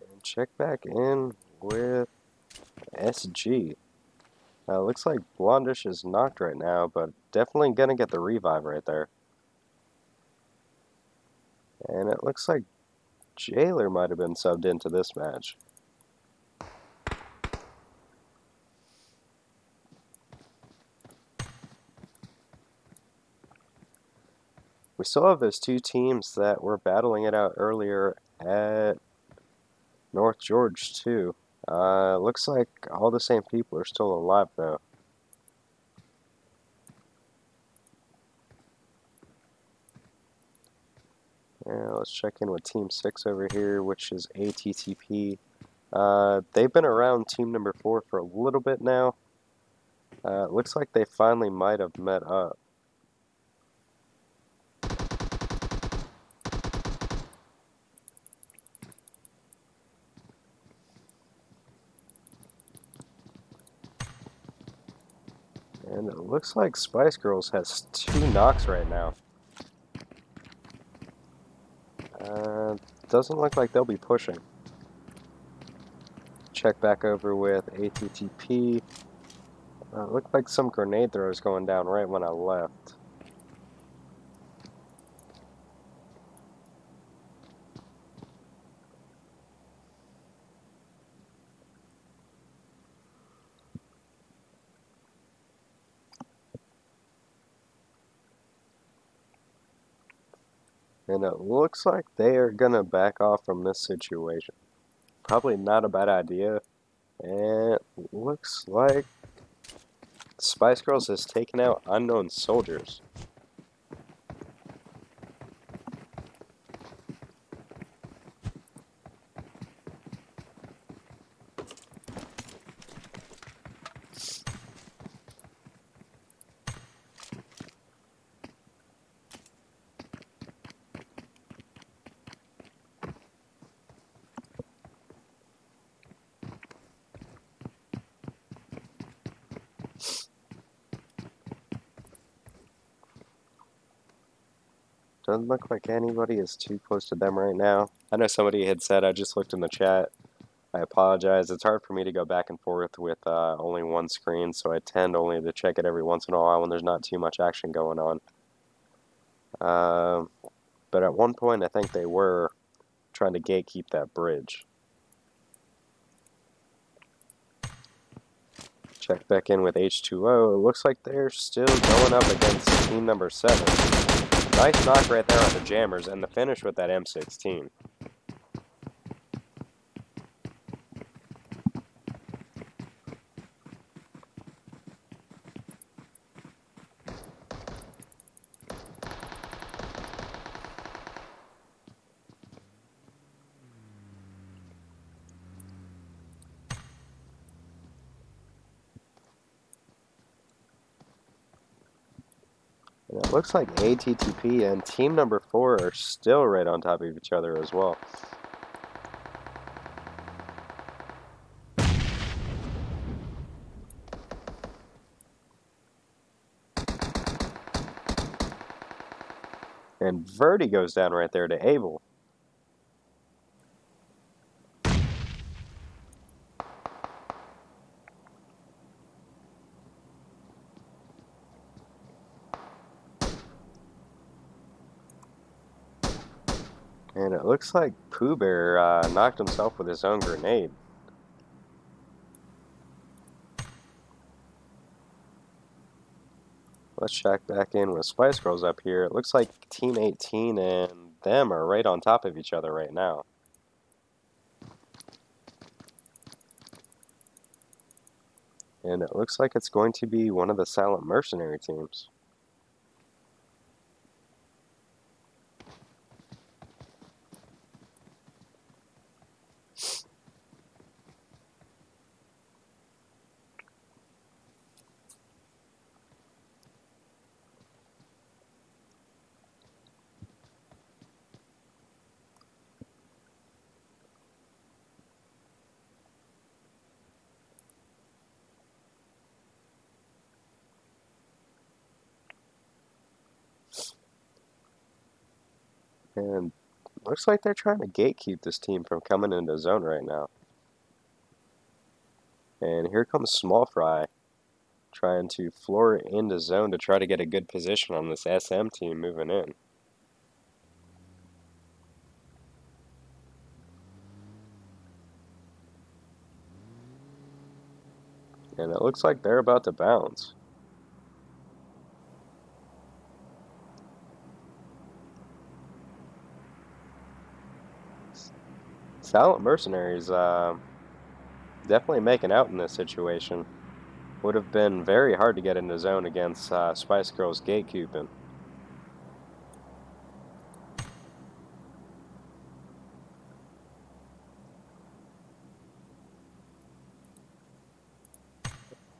And check back in with SG. Looks like Blondish is knocked right now, but definitely gonna get the revive right there. And it looks like Jailer might have been subbed into this match. We still have those two teams that were battling it out earlier at North George, too. Looks like all the same people are still alive, though. Yeah, let's check in with Team 6 over here, which is ATTP. They've been around team number 4 for a little bit now. It looks like they finally might have met up. And it looks like Spice Girls has 2 knocks right now. Doesn't look like they'll be pushing. Check back over with ATTP. Looked like some grenade throws going down right when I left. And it looks like they are going to back off from this situation. Probably not a bad idea. And it looks like Spice Girls has taken out unknown soldiers. Doesn't look like anybody is too close to them right now. I know somebody had said, I just looked in the chat. I apologize. It's hard for me to go back and forth with only one screen, so I tend only to check it every once in a while when there's not too much action going on. But at one point, I think they were trying to gatekeep that bridge. Check back in with H2O. It looks like they're still going up against team number 7. Nice knock right there on the jammers, and the finish with that M16. And it looks like ATTP and team number 4 are still right on top of each other as well. And Verdi goes down right there to Abel. And it looks like Pooh Bear knocked himself with his own grenade. Let's check back in with Spice Girls up here. It looks like Team 18 and them are right on top of each other right now. And it looks like it's going to be one of the Silent Mercenary teams. And looks like they're trying to gatekeep this team from coming into zone right now. And here comes Small Fry, trying to floor into zone to try to get a good position on this SM team moving in. And it looks like they're about to bounce. Silent Mercenaries definitely making out in this situation. Would have been very hard to get into zone against Spice Girls gatekeeping.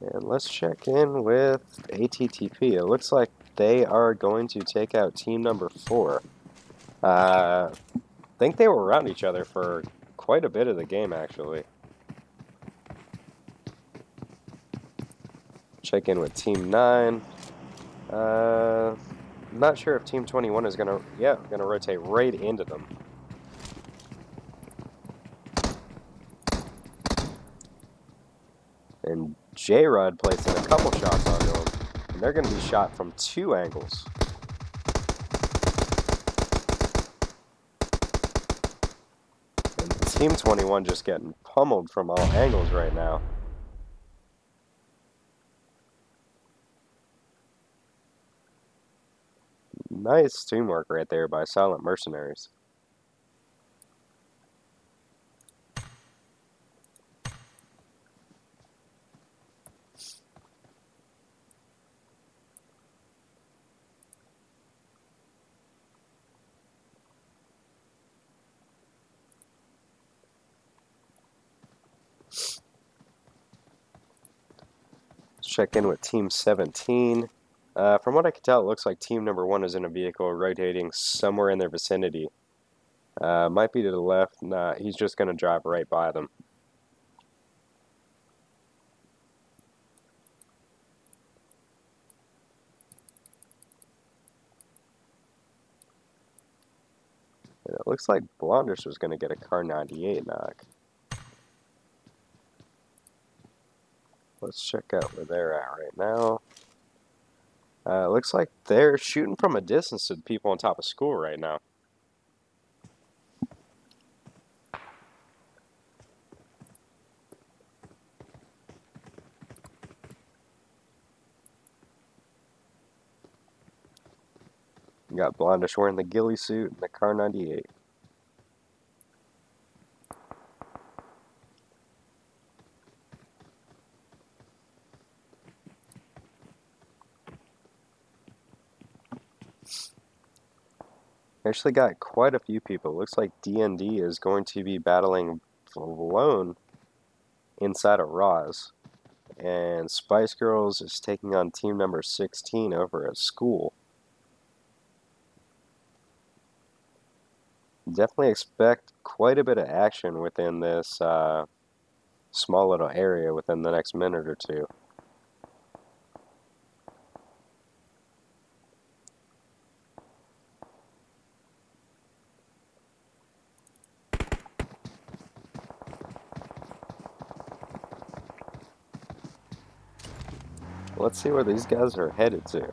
And let's check in with ATTP. It looks like they are going to take out team number 4. I think they were around each other for quite a bit of the game, actually. Check in with team 9. Not sure if team 21 is gonna rotate right into them. And J-Rod placing a couple shots onto him. And they're gonna be shot from 2 angles. And team 21 just getting pummeled from all angles right now. Nice teamwork right there by Silent Mercenaries. Let's check in with team 17. From what I can tell, it looks like team number 1 is in a vehicle rotating somewhere in their vicinity. Might be to the left. Nah, he's just going to drive right by them. And it looks like Blonders was going to get a car 98 knock. Let's check out where they're at right now. It looks like they're shooting from a distance to the people on top of school right now. You got Blondish wearing the ghillie suit and the car 98. Actually got quite a few people. Looks like D&D is going to be battling alone inside of Roz. And Spice Girls is taking on team number 16 over at school. Definitely expect quite a bit of action within this small little area within the next minute or two. Let's see where these guys are headed to.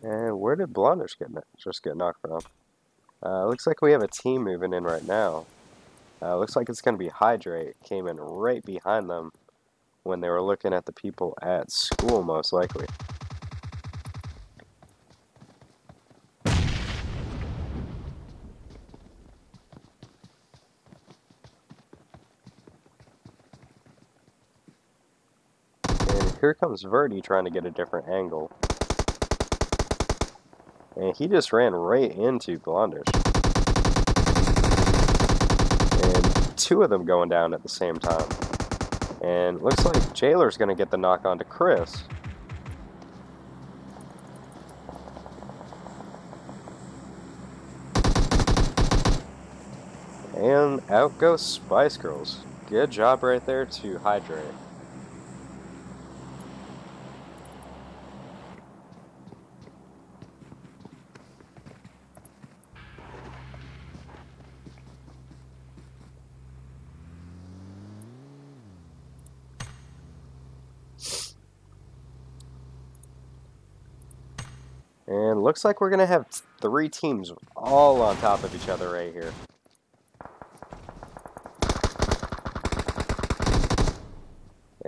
And where did Blondish just get knocked from? Looks like we have a team moving in right now. Looks like it's going to be Hydrate. Came in right behind them when they were looking at the people at school, most likely. And here comes Verdi trying to get a different angle. And he just ran right into Blondish. And 2 of them going down at the same time. And looks like Jailer's going to get the knock on to Chris. And out goes Spice Girls. Good job right there to Hydrate. And looks like we're going to have 3 teams all on top of each other right here.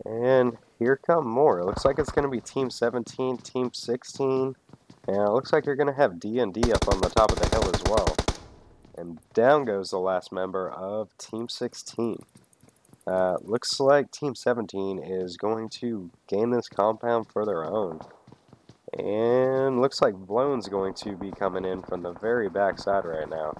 And here come more. It looks like it's going to be Team 17, Team 16. And it looks like you're going to have D&D up on the top of the hill as well. And down goes the last member of Team 16. Looks like Team 17 is going to gain this compound for their own. And looks like Blown's going to be coming in from the very back side right now.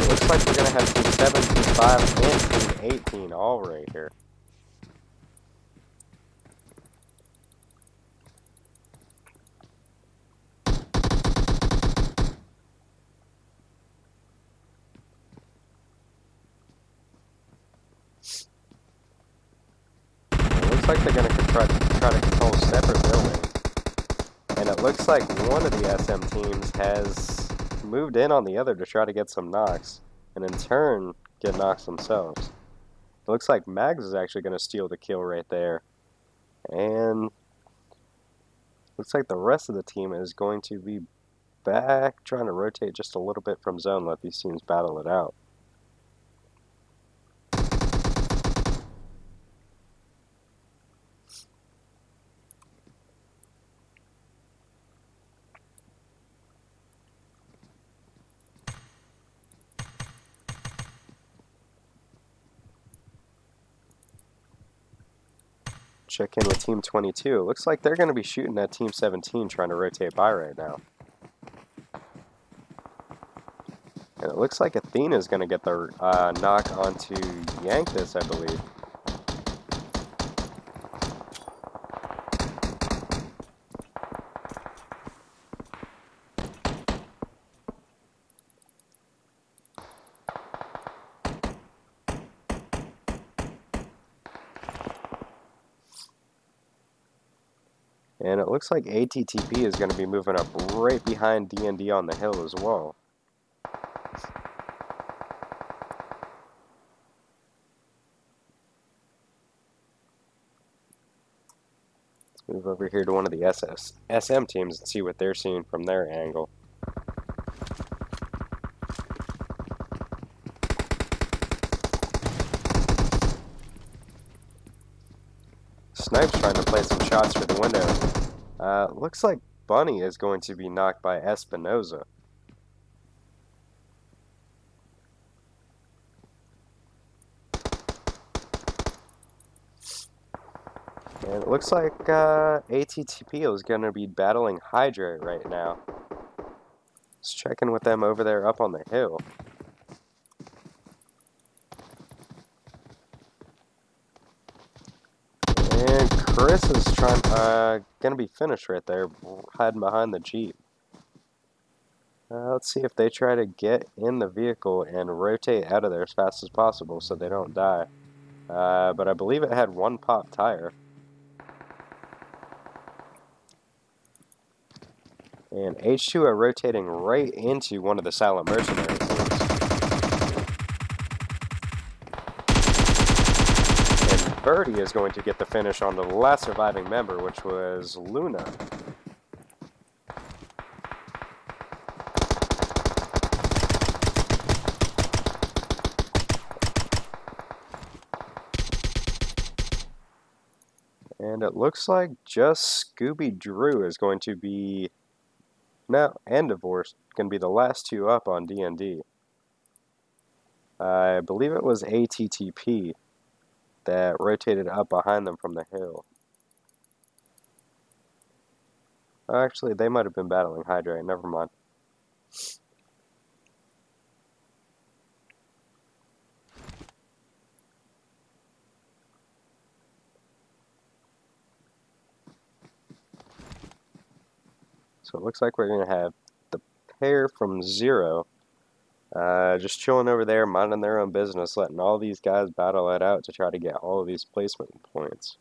Looks like we're going to have Team 7, Team 5, and Team 18 all right here. It looks like they're going to try to control separate buildings. And it looks like one of the SM teams has moved in on the other to try to get some knocks, and in turn get knocks themselves. It looks like Mags is actually going to steal the kill right there. And looks like the rest of the team is going to be back, trying to rotate just a little bit from zone, let these teams battle it out. Check in with Team 22. It looks like they're going to be shooting at Team 17, trying to rotate by right now. And it looks like Athena is going to get the knock onto Yanktis, I believe. And it looks like ATTP is going to be moving up right behind D&D on the hill as well. Let's move over here to one of the SM teams and see what they're seeing from their angle. Snipe's trying to play some shots for the window. Looks like Bunny is going to be knocked by Espinoza. And it looks like ATTP is going to be battling Hydrate right now. Just checking with them over there up on the hill. And Chris is gonna be finished right there, hiding behind the Jeep. Let's see if they try to get in the vehicle and rotate out of there as fast as possible so they don't die. But I believe it had one pop tire. And H2 are rotating right into one of the Silent Mercenary teams. And Birdie is going to get the finish on the last surviving member, which was Luna. And it looks like just Scooby Drew is going to be... No, and Divorce going to be the last two up on D&D. I believe it was ATTP that rotated up behind them from the hill. Actually, they might have been battling Hydrate. Never mind. So it looks like we're going to have the pair from Zero just chilling over there, minding their own business, letting all these guys battle it out to try to get all of these placement points.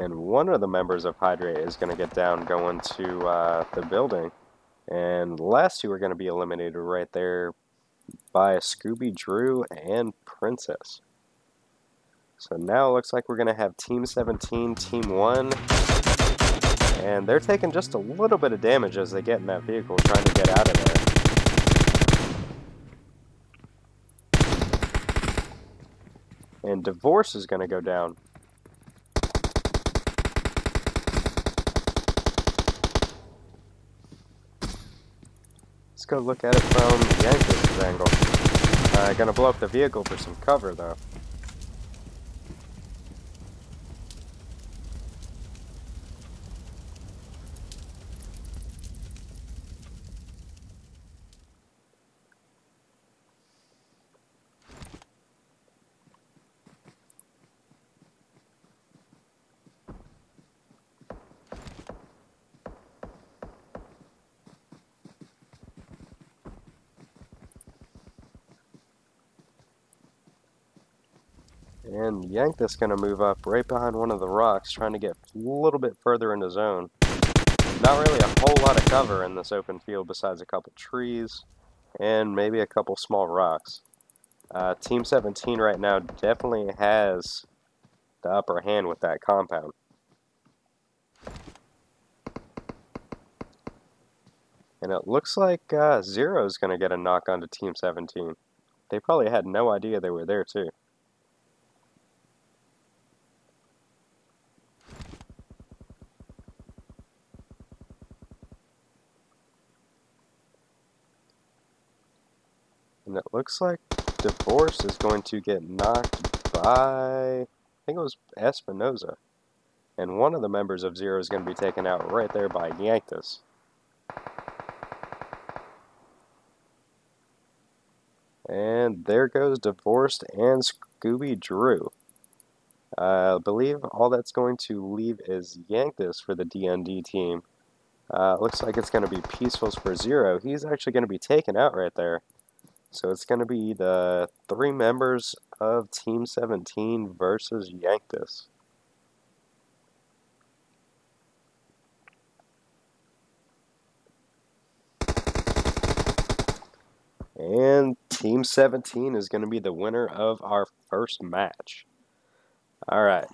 And one of the members of Hydrate is going to get down going to the building. And the last two are going to be eliminated right there by Scooby Drew and Princess. So now it looks like we're going to have Team 17, Team 1. And they're taking just a little bit of damage as they get in that vehicle trying to get out of there. And Divorce is going to go down. Let's go look at it from Yankees' angle. Gonna blow up the vehicle for some cover though. And Yank's gonna move up right behind one of the rocks, trying to get a little bit further into zone. Not really a whole lot of cover in this open field besides a couple trees and maybe a couple small rocks. Team 17 right now definitely has the upper hand with that compound. And it looks like Zero's going to get a knock onto Team 17. They probably had no idea they were there too. And it looks like Divorce is going to get knocked by, I think it was Espinoza. And one of the members of Zero is going to be taken out right there by Yanktus. And there goes Divorced and Scooby Drew. I believe all that's going to leave is Yanktus for the DND team. Looks like it's going to be Peacefuls for Zero. He's actually going to be taken out right there. So it's going to be the 3 members of Team 17 versus Yanktus. And Team 17 is going to be the winner of our first match. Alright,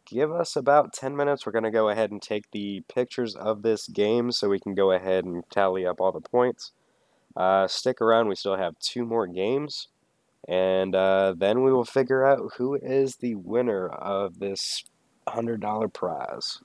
give us about 10 minutes. We're going to go ahead and take the pictures of this game so we can go ahead and tally up all the points. Stick around, we still have 2 more games, and then we will figure out who is the winner of this $100 prize.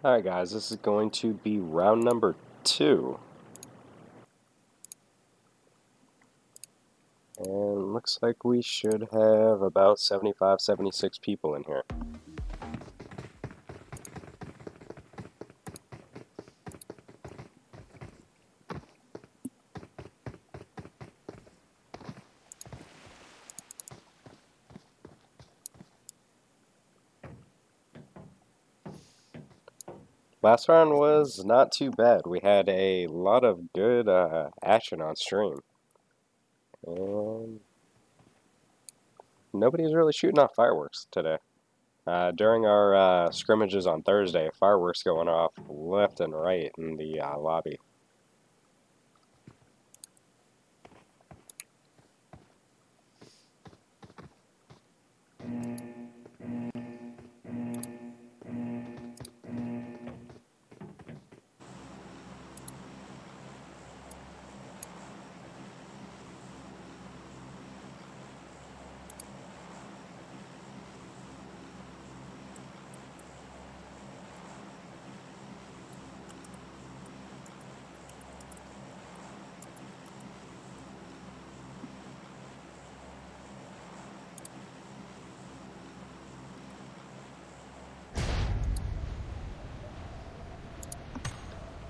Alright guys, this is going to be round number 2. And looks like we should have about 75, 76 people in here. Last round was not too bad. We had a lot of good action on stream. And nobody's really shooting off fireworks today. During our scrimmages on Thursday, fireworks going off left and right in the lobby.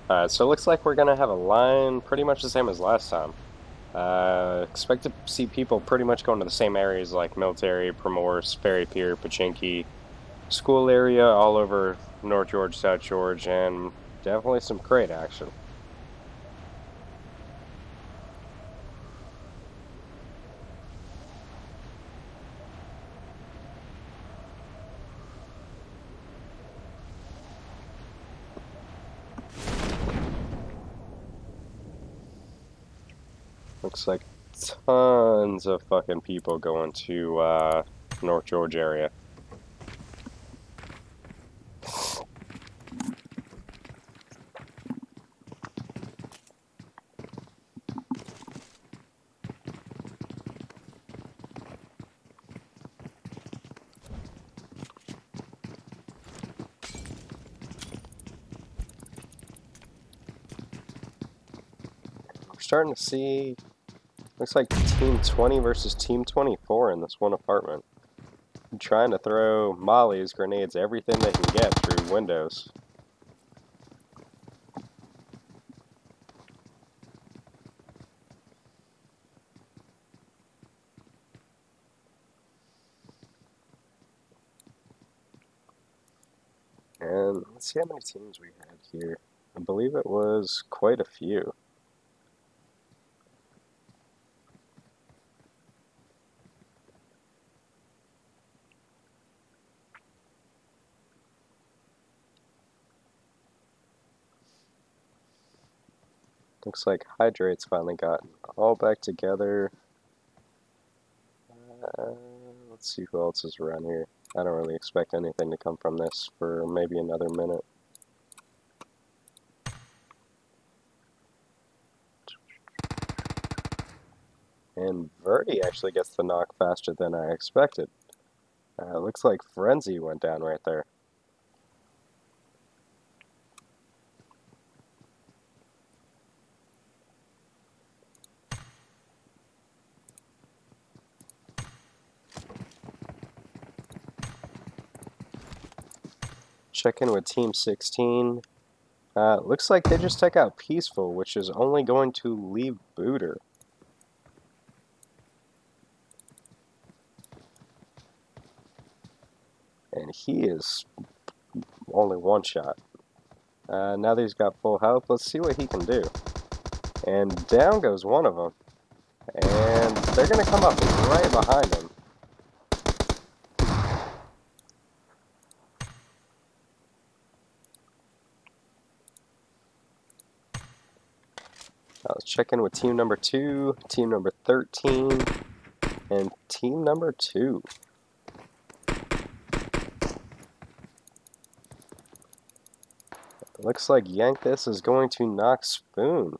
Alright, so it looks like we're going to have a line pretty much the same as last time. Expect to see people pretty much going to the same areas like Military, Primorse, Ferry Pier, Pachinki, school area all over North George, South George, and definitely some crate action. Looks like tons of fucking people going to North George area. We're starting to see, looks like Team 20 versus Team 24 in this one apartment. I'm trying to throw mollies, grenades, everything they can get through windows. And let's see how many teams we had here. I believe it was quite a few. Looks like Hydrate's finally gotten all back together. Let's see who else is around here. I don't really expect anything to come from this for maybe another minute. And Verdi actually gets the knock faster than I expected. Looks like Frenzy went down right there. Check in with Team 16. Looks like they just took out Peaceful, which is only going to leave Booter. And he is only one shot. Now that he's got full health, let's see what he can do. And down goes one of them. And they're going to come up right behind him. Let's check in with team number 2, team number 13, and team number 2. It looks like Yank This is going to knock Spoon.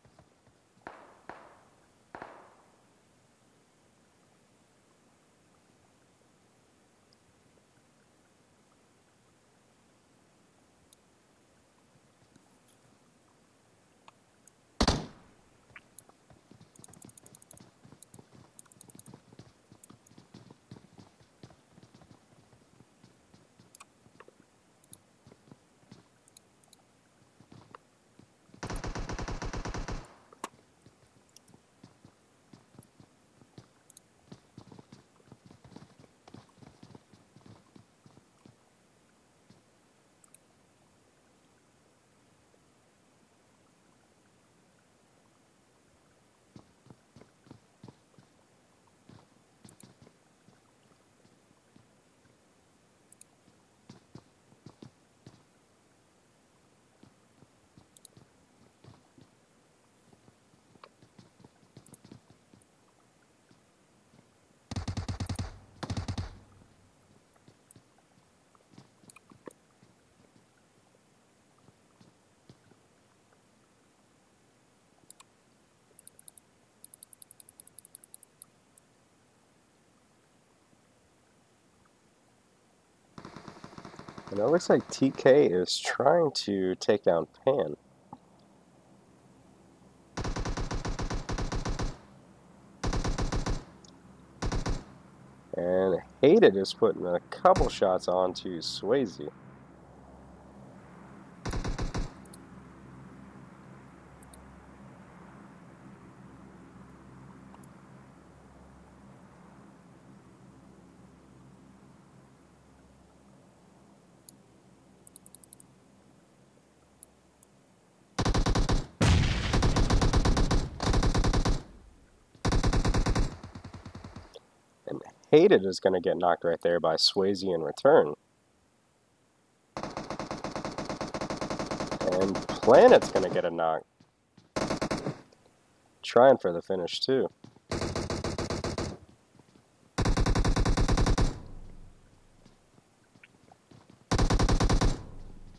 And it looks like TK is trying to take down Pan. And Hated is putting a couple shots onto Swayze. And Hated is going to get knocked right there by Swayze in return. And Planet's going to get a knock. Trying for the finish too.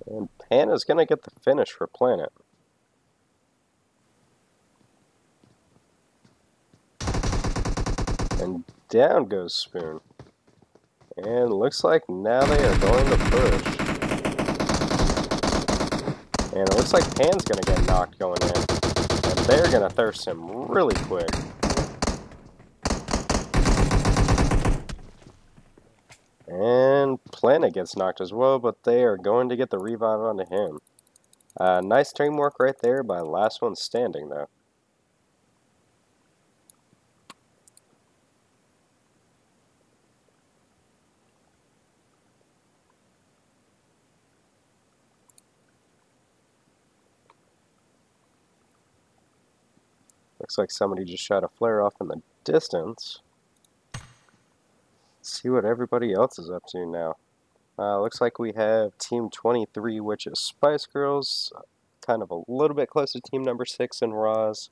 And Pan is going to get the finish for Planet. And down goes Spoon. And looks like now they are going to push. And it looks like Pan's going to get knocked going in. And they're going to thirst him really quick. And Planet gets knocked as well, but they are going to get the revive onto him. Nice teamwork right there by last one standing, though. Looks like somebody just shot a flare off in the distance. Let's see what everybody else is up to now. Looks like we have Team 23, which is Spice Girls, kind of a little bit close to Team number 6 in Roz.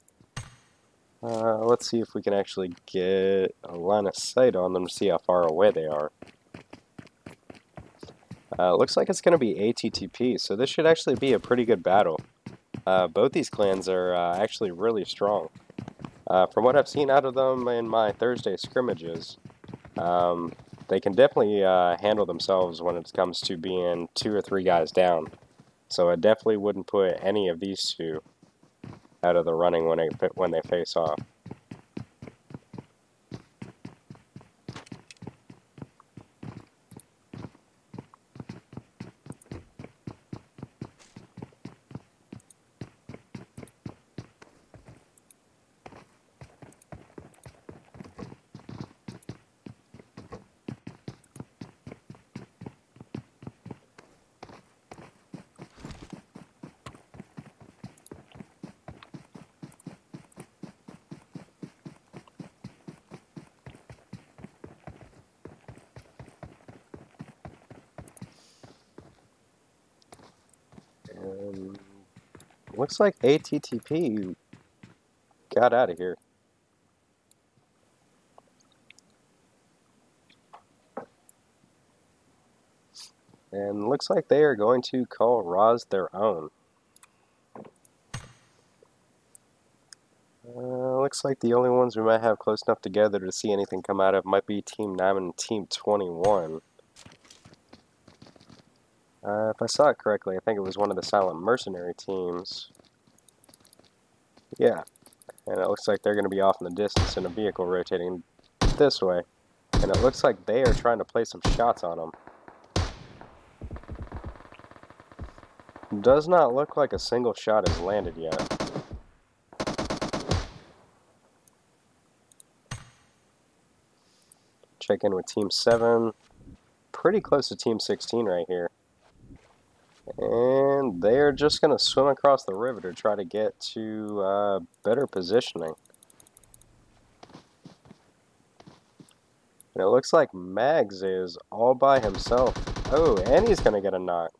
Let's see if we can actually get a line of sight on them to see how far away they are. Looks like it's going to be ATTP, so this should actually be a pretty good battle. Both these clans are actually really strong. From what I've seen out of them in my Thursday scrimmages, they can definitely handle themselves when it comes to being 2 or 3 guys down. So I definitely wouldn't put any of these two out of the running when they face off. Looks like ATTP got out of here. And looks like they are going to call Roz their own. Looks like the only ones we might have close enough together to see anything come out of might be Team 9 and Team 21. If I saw it correctly, I think it was one of the Silent Mercenary teams. Yeah, and it looks like they're going to be off in the distance in a vehicle rotating this way. And it looks like they are trying to play some shots on them. Does not look like a single shot has landed yet. Check in with Team 7. Pretty close to Team 16 right here. And they're just going to swim across the river to try to get to better positioning. And it looks like Mags is all by himself. Oh, and he's going to get a knock.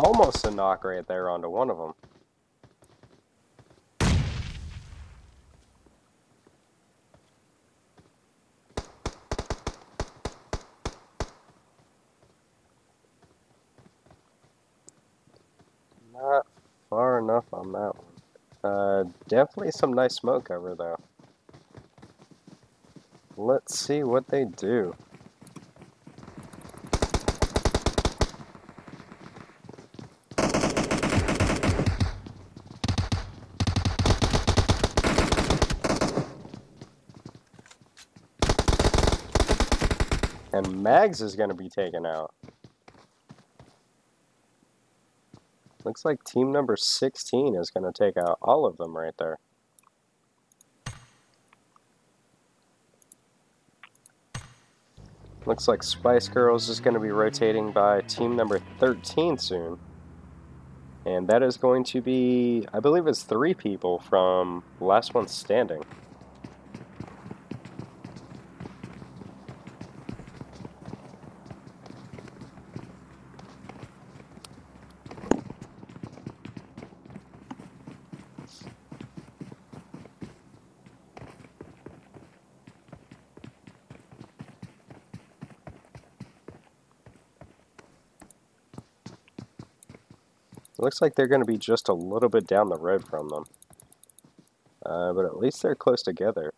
almost a knock right there onto one of them. Not far enough on that one. Definitely some nice smoke cover though. Let's see what they do. And Mags is going to be taken out. Looks like team number 16 is going to take out all of them right there. Looks like Spice Girls is going to be rotating by team number 13 soon. And that is going to be, I believe it's 3 people from Last One Standing. Looks like they're going to be just a little bit down the road from them. But at least they're close together.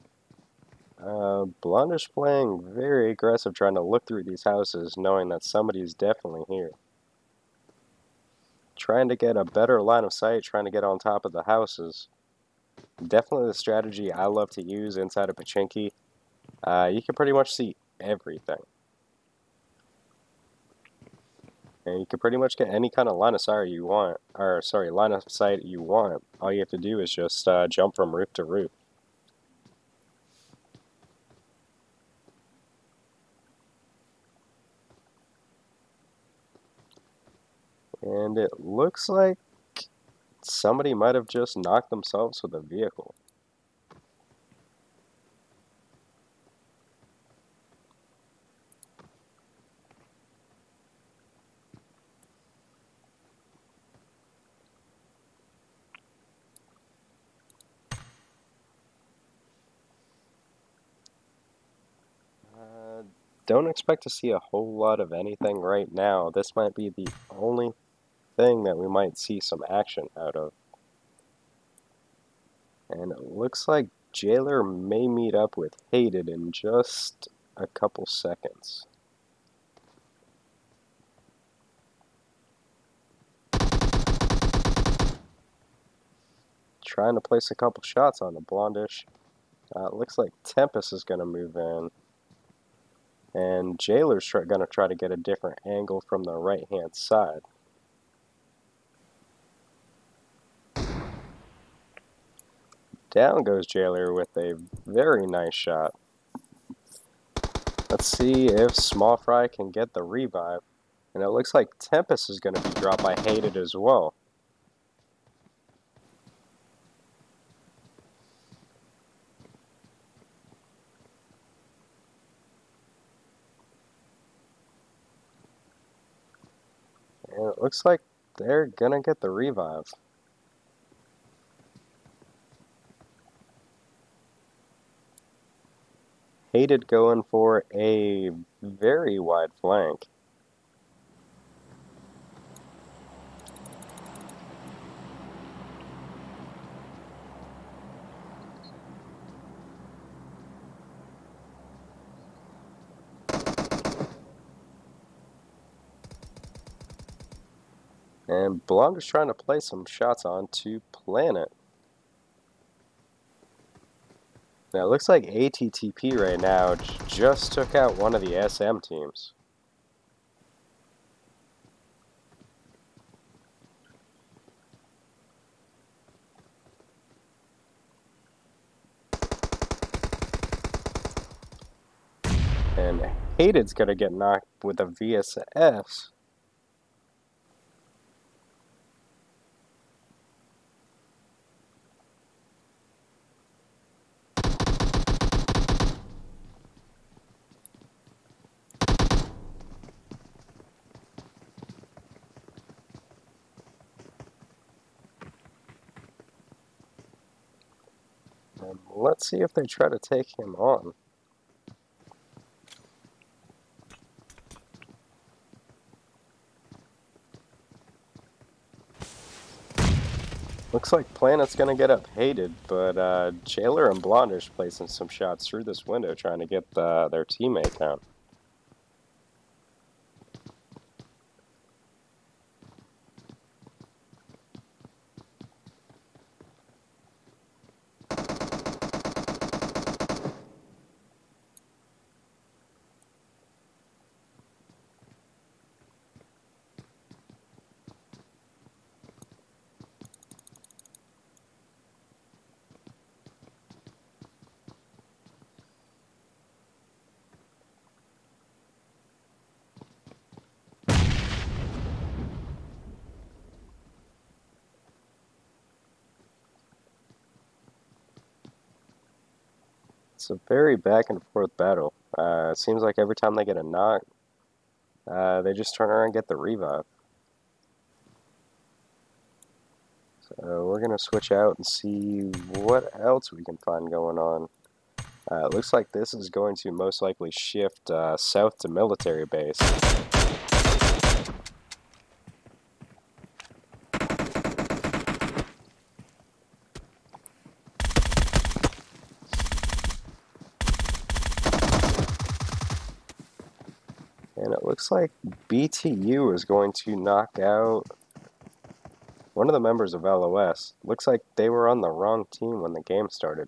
Blondish playing very aggressive, trying to look through these houses, knowing that somebody's definitely here. Trying to get a better line of sight, trying to get on top of the houses. Definitely the strategy I love to use inside of Pachinki. You can pretty much see everything. And you can pretty much get any kind of line of sight you want, line of sight you want. All you have to do is just jump from roof to roof. And it looks like somebody might have just knocked themselves with a vehicle. Don't expect to see a whole lot of anything right now. This might be the only thing that we might see some action out of. And it looks like Jailer may meet up with Hated in just a couple seconds. Trying to place a couple shots on the Blondish. It looks like Tempest is going to move in. And Jailer's going to try to get a different angle from the right-hand side. Down goes Jailer with a very nice shot. Let's see if Small Fry can get the revive. And it looks like Tempest is going to be dropped by Hated as well. And it looks like they're going to get the revive. Hated going for a very wide flank. And Blonde is trying to play some shots on to Planet. Now it looks like ATTP right now just took out one of the SM teams. And Hated's gonna get knocked with a VSS. Let's see if they try to take him on. Looks like Planet's gonna get up hated, but Jailer and Blonder's placing some shots through this window trying to get their teammate down. It's a very back and forth battle. It seems like every time they get a knock, they just turn around and get the revive. So we're going to switch out and see what else we can find going on. It looks like this is going to most likely shift south to military base. And it looks like BTU is going to knock out one of the members of LOS. Looks like they were on the wrong team when the game started.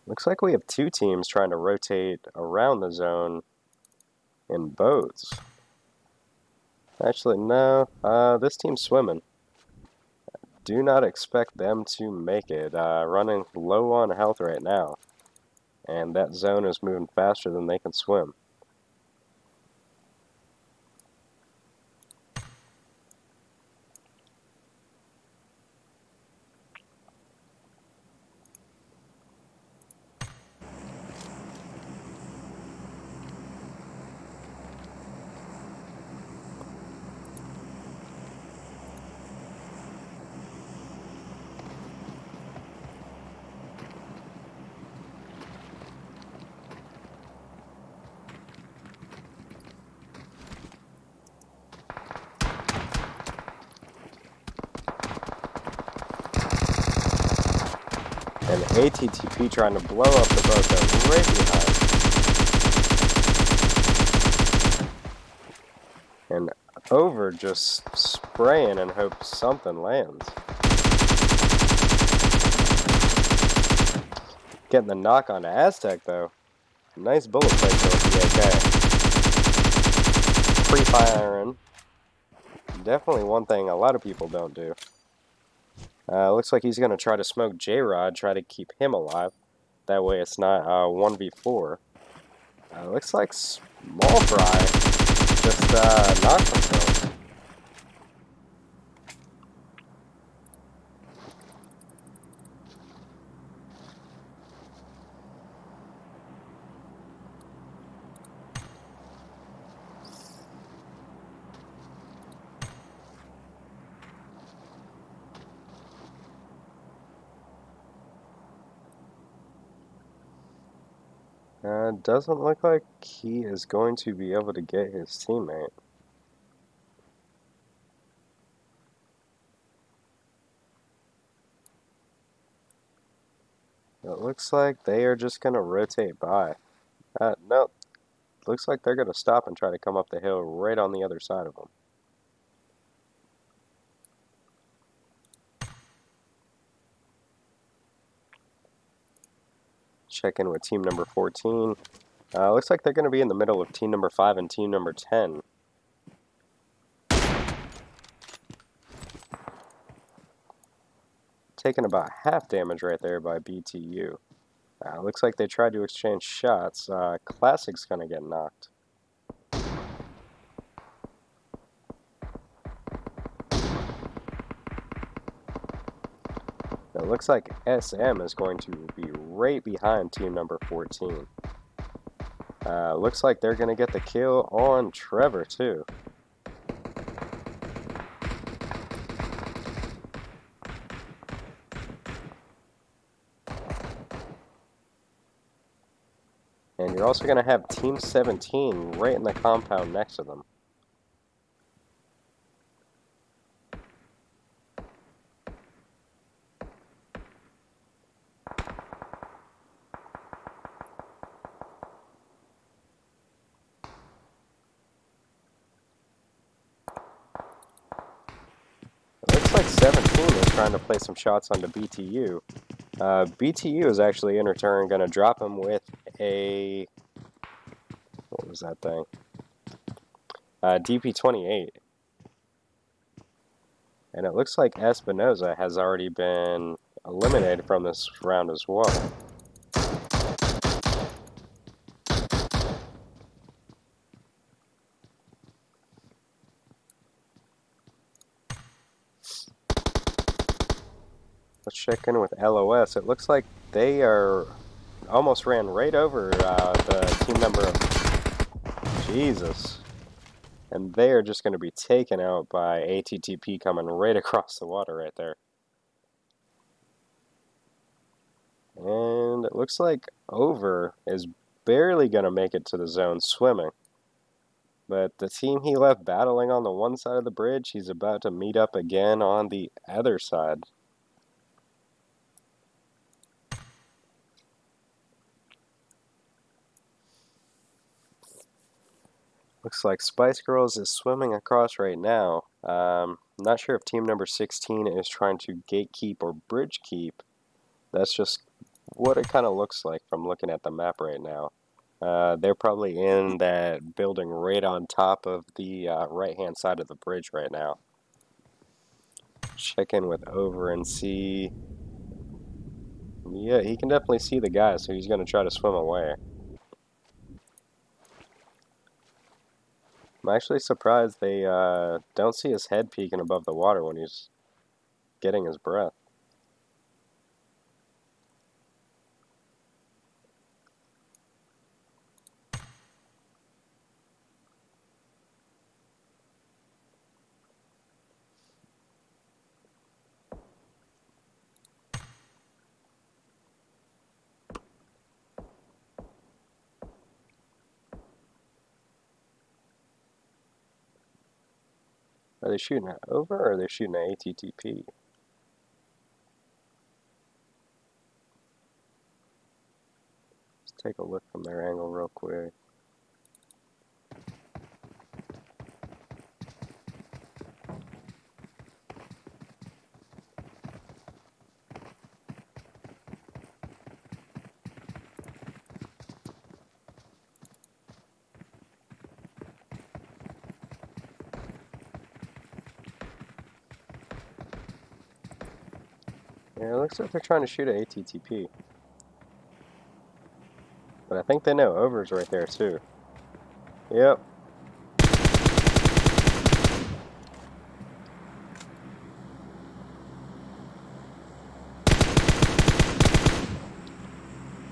Looks like we have two teams trying to rotate around the zone in boats. Actually, no. This team's swimming. Do not expect them to make it. Running low on health right now. And that zone is moving faster than they can swim. And ATTP trying to blow up the boat that's right behind. And Over just spraying and hope something lands. Getting the knock on Aztec though. Nice bullet placement with the AK. Pre-firing. Definitely one thing a lot of people don't do. Looks like he's going to try to smoke J-Rod, try to keep him alive. That way it's not 1v4. Looks like Small Fry just knocked himself. Doesn't look like he is going to be able to get his teammate. It looks like they are just going to rotate by. Nope. Looks like they're going to stop and try to come up the hill right on the other side of them. Check in with team number 14. Looks like they're going to be in the middle of team number 5 and team number 10. Taking about half damage right there by BTU. Looks like they tried to exchange shots. Classic's going to get knocked. It looks like SM is going to be right behind team number 14. Looks like they're going to get the kill on Trevor, too. And you're also going to have Team 17 right in the compound next to them. It looks like 17 is trying to play some shots onto BTU. BTU is actually in return going to drop him with a... What was that thing? DP-28. And it looks like Espinoza has already been eliminated from this round as well. Let's check in with LOS. It looks like they are almost ran right over the team member of Jesus. And they are just going to be taken out by ATTP coming right across the water right there. And it looks like Over is barely going to make it to the zone swimming. But the team he left battling on the one side of the bridge, he's about to meet up again on the other side. Looks like Spice Girls is swimming across right now. Not sure if team number 16 is trying to gatekeep or bridge keep. That's just what it kind of looks like from looking at the map right now. They're probably in that building right on top of the right-hand side of the bridge right now. Check in with Over and see... Yeah, he can definitely see the guy, so he's going to try to swim away. I'm actually surprised they don't see his head peeking above the water when he's getting his breath. Are they shooting at Over or are they shooting at ATTP? Let's take a look from their angle real quick. Yeah, it looks like they're trying to shoot at ATTP. But I think they know Over's right there too. Yep.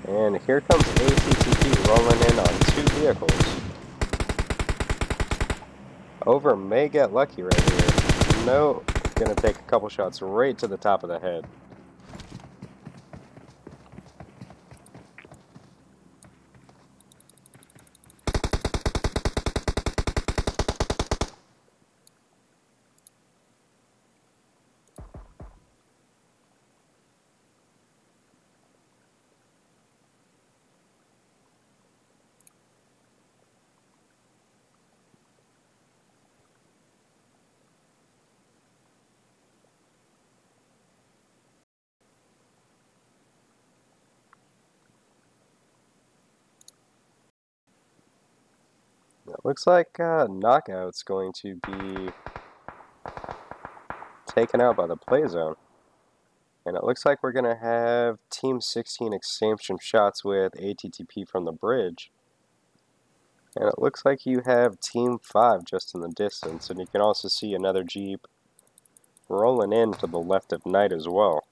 And here comes ATTP rolling in on 2 vehicles. Over may get lucky right here. No, gonna take a couple shots right to the top of the head. It looks like Knockout's going to be taken out by the play zone. And it looks like we're going to have Team 16 exchange some shots with ATTP from the bridge. And it looks like you have Team 5 just in the distance. And you can also see another Jeep rolling in to the left of Knight as well.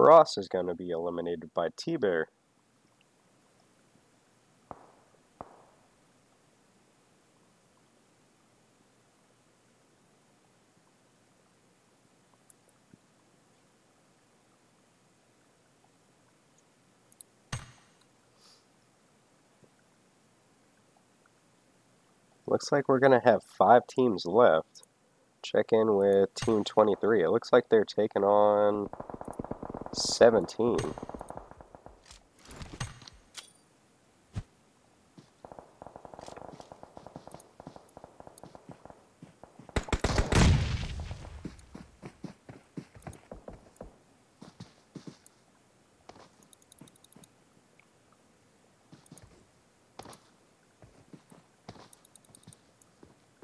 Ross is going to be eliminated by T-Bear. Looks like we're going to have 5 teams left. Check in with Team 23. It looks like they're taking on 17.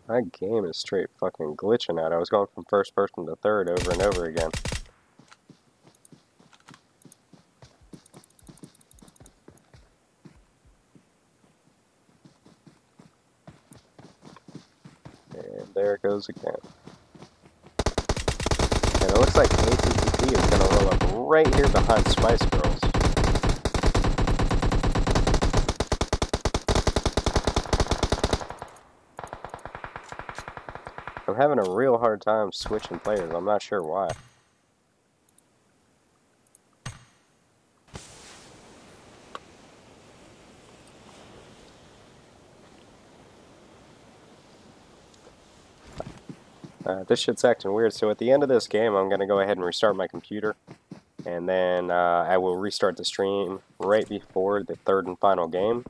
My game is straight fucking glitching out. I was going from first person to third over and over again. And there it goes again. And it looks like ATTP is going to roll up right here behind Spice Girls. I'm having a real hard time switching players. I'm not sure why. This shit's acting weird, so at the end of this game, I'm going to go ahead and restart my computer. And then I will restart the stream right before the third and final game.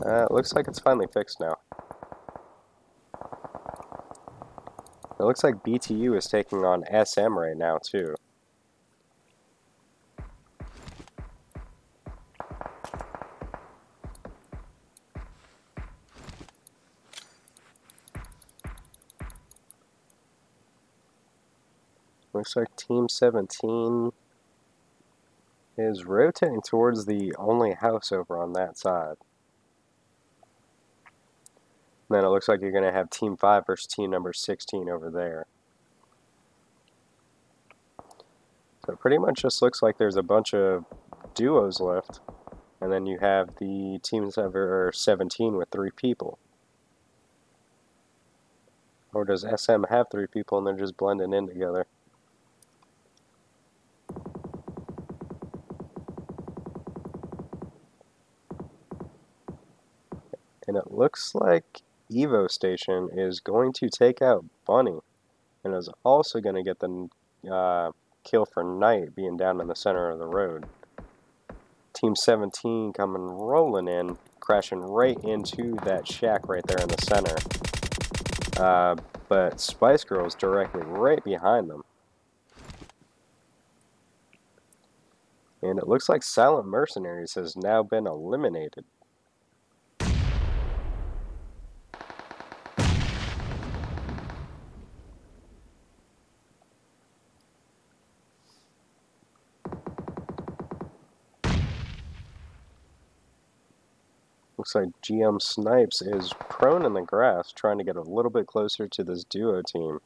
It looks like it's finally fixed now. It looks like BTU is taking on SM right now, too. Looks like Team 17 is rotating towards the only house over on that side. And then it looks like you're going to have Team 5 versus Team number 16 over there. So it pretty much just looks like there's a bunch of duos left. And then you have the teams that are 17 with 3 people. Or does SM have 3 people and they're just blending in together? And it looks like Evo Station is going to take out Bunny. And is also going to get the kill for Knight being down in the center of the road. Team 17 coming rolling in, crashing right into that shack right there in the center. But Spice Girl's directly right behind them. And it looks like Silent Mercenaries has now been eliminated. Looks like GM Snipes is prone in the grass, trying to get a little bit closer to this duo team.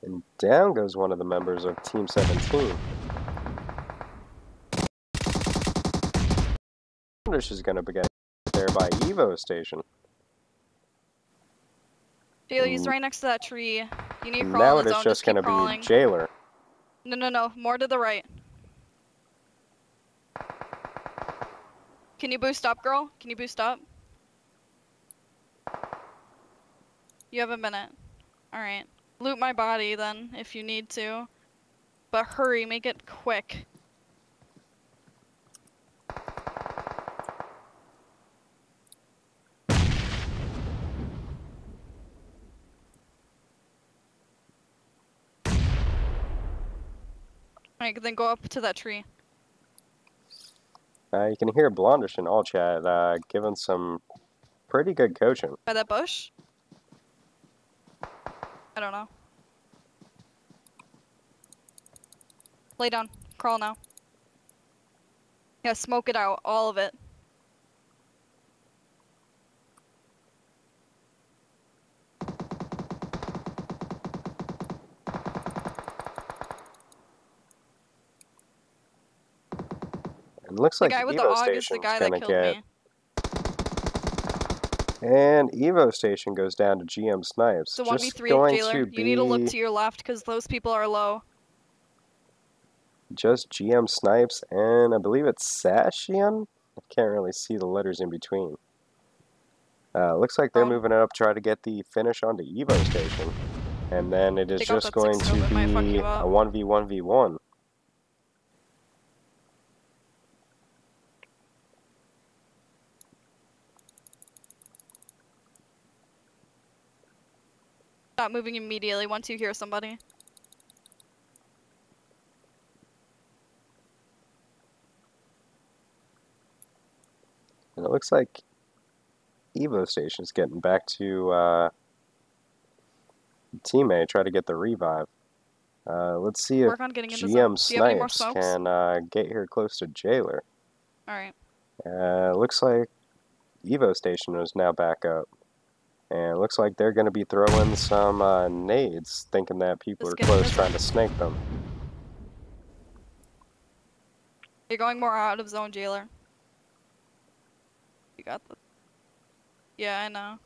And down goes one of the members of Team 17. Is going to be getting there by Evo Station. Jailer, he's right next to that tree. You need to crawl now in the zone. It is just going to be Jailer. No. More to the right. Can you boost up, girl? Can you boost up? You have a minute. Alright. Loot my body then, if you need to. But hurry, make it quick. Alright, then go up to that tree. You can hear Blondish in all chat giving some pretty good coaching. By that bush? I don't know. Lay down. Crawl now. Yeah, smoke it out. All of it. And looks The like guy with the Evo AUG is the Station's guy that gonna killed get... me. And Evo Station goes down to GM Snipes. It's a Just 1v3, going Jailer. to You need to look be to your left because those people are low. just GM Snipes, and I believe it's Sashian? I can't really see the letters in between. Looks like they're moving it up to try to get the finish onto Evo Station. And then it is Take out just that going 6 scope, to it might fuck be you a up. 1v1v1. Stop moving immediately once you hear somebody. And it looks like Evo Station's getting back to teammate, try to get the revive. Let's see if Work on getting in the zone. GM Do you have any more Snipes smokes? can get here close to Jailer. Alright. Looks like Evo Station is now back up. And it looks like they're going to be throwing some nades, thinking that people Just are get in the close, trying to zone. snake them. You're going more out of zone, Jailer. You got this. Yeah, I know.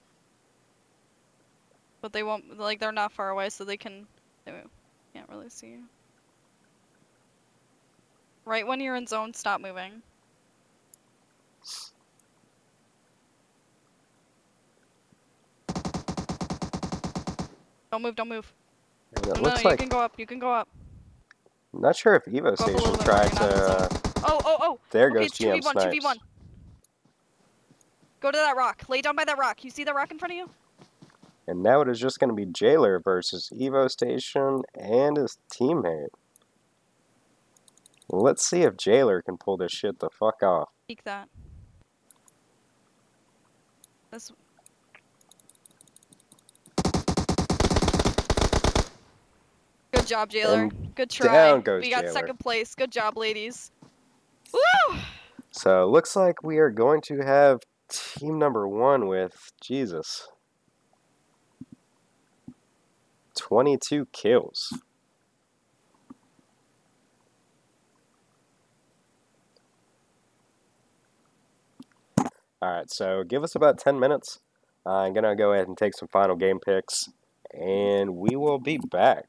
But they won't, like, they're not far away, so they can't really see you. Right when you're in zone, stop moving. Don't move, don't move. And it No, looks you like, can go up, you can go up. I'm not sure if Evo Go up a Station little bit more, tried you're not in the zone. to, Oh! there Okay, goes it's GM 2v1, Snipes. 2v1. Go to that rock. Lay down by that rock. You see that rock in front of you? And now it is just going to be Jailer versus Evo Station and his teammate. Let's see if Jailer can pull this shit the fuck off. Peek that. This. Good job, Jailer. And Good try. down goes We got Jailer. 2nd place. Good job, ladies. Woo! So looks like we are going to have team number 1 with, Jesus, 22 kills. Alright, so give us about 10 minutes. I'm going to go ahead and take some final game picks, and we will be back.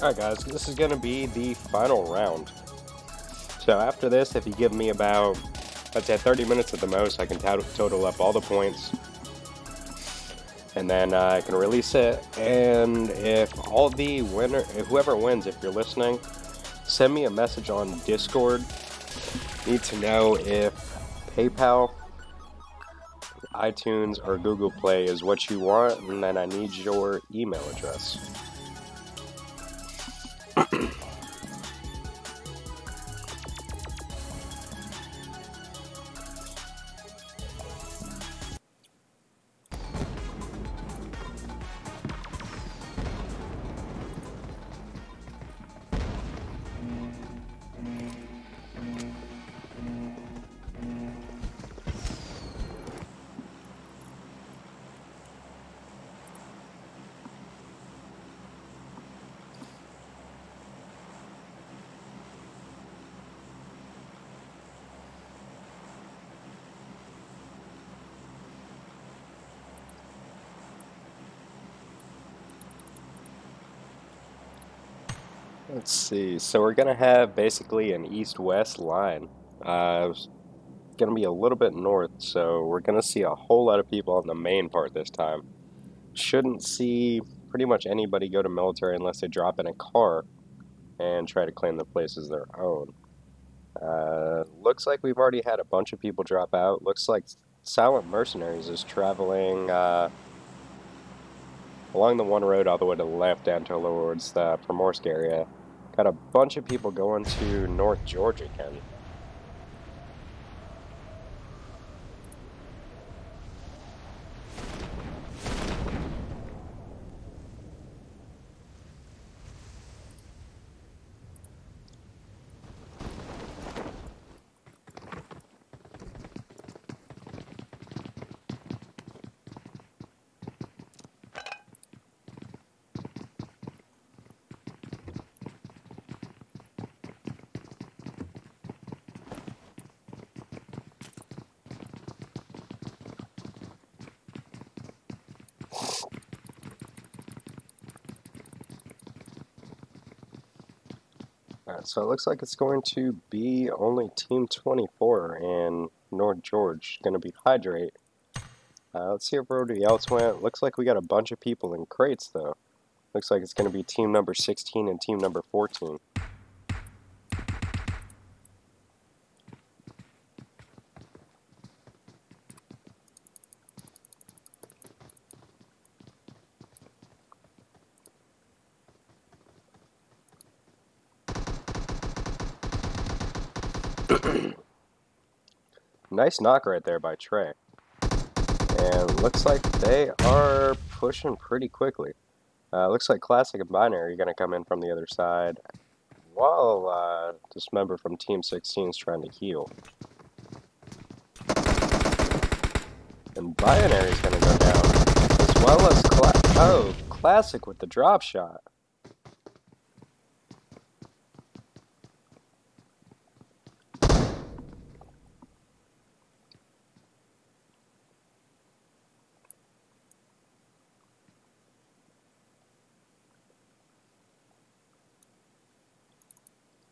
Alright guys, this is going to be the final round. So after this, if you give me about, I'd say 30 minutes at the most, I can total up all the points. And then I can release it. And if whoever wins, if you're listening, send me a message on Discord. Need to know if PayPal, iTunes, or Google Play is what you want, and then I need your email address. Let's see, so we're gonna have basically an east-west line. It's gonna be a little bit north, so we're gonna see a whole lot of people on the main part this time. Shouldn't see pretty much anybody go to military unless they drop in a car and try to claim the place as their own. Looks like we've already had a bunch of people drop out. Looks like Silent Mercenaries is traveling along the one road all the way to the left down towards the Primorsk area. Got a bunch of people going to North Georgia, Ken. Alright, so it looks like it's going to be only Team 24 and North George. Going to be Hydrate. Let's see if everybody else went. Looks like we got a bunch of people in crates, though. Looks like it's going to be team number 16 and team number 14. Nice knock right there by Trey. And looks like they are pushing pretty quickly. Looks like Classic and Binary are going to come in from the other side, while this member from Team 16 is trying to heal. And Binary is going to go down, as well as Classic with the drop shot.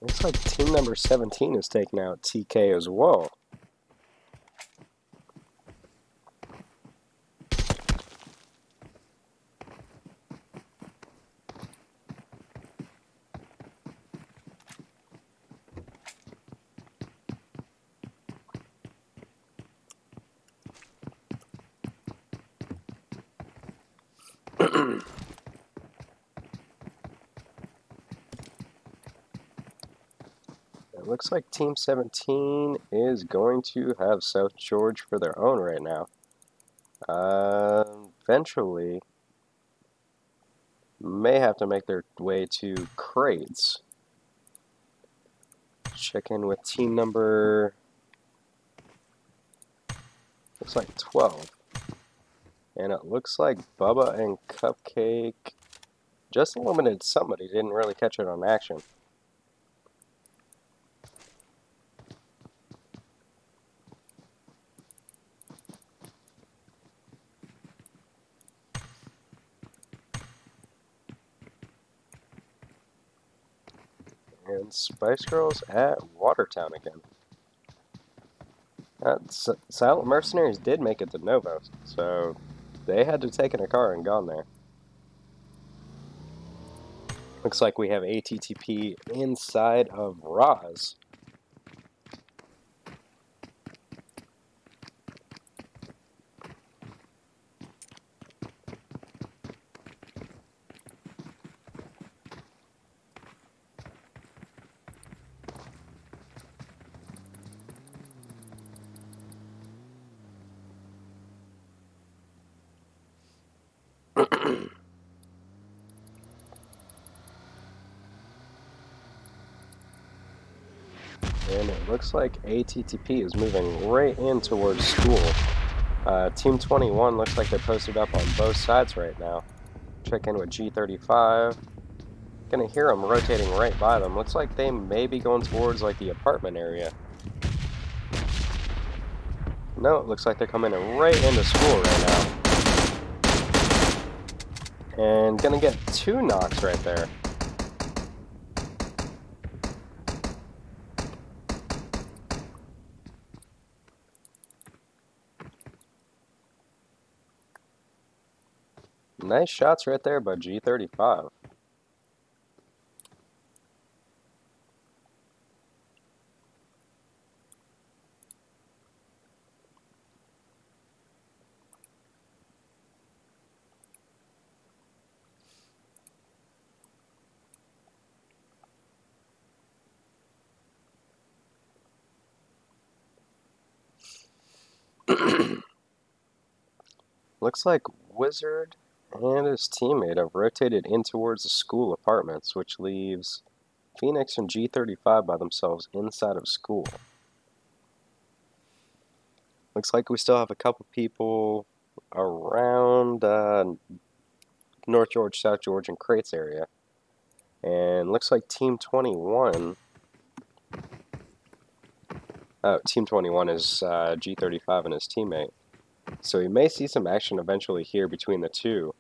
Looks like team number 17 is taking out TK as well. It looks like Team 17 is going to have South George for their own right now. Eventually, may have to make their way to crates. Check in with team number, looks like 12. And it looks like Bubba and Cupcake just eliminated somebody, didn't really catch it on action. And Spice Girls at Watertown again. Silent Mercenaries did make it to Novo, so they had to take in a car and gone there. Looks like we have ATTP inside of Roz. And it looks like ATTP is moving right in towards school. Team 21 looks like they're posted up on both sides right now. Check in with G35. Gonna hear them rotating right by them. Looks like they may be going towards like the apartment area. No, it looks like they're coming right into school right now. And gonna get 2 knocks right there. Nice shots right there by G35. Looks like Wizard and his teammate have rotated in towards the school apartments, which leaves Phoenix and G35 by themselves inside of school. Looks like we still have a couple people around North George, South George, and Crates area. And looks like Team 21... Team 21 is G35 and his teammate. So we may see some action eventually here between the two.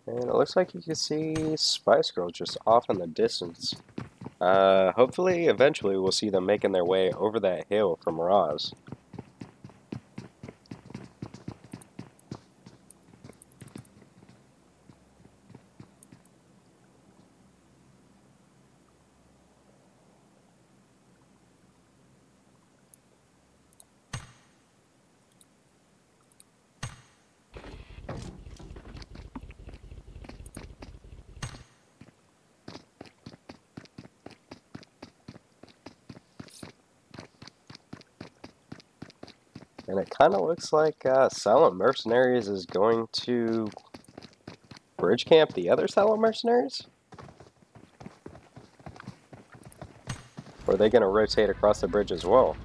And it looks like you can see Spice Girls just off in the distance. Hopefully, eventually, we'll see them making their way over that hill from Roz. And it kind of looks like Silent Mercenaries is going to bridge camp the other Silent Mercenaries? Or are they going to rotate across the bridge as well?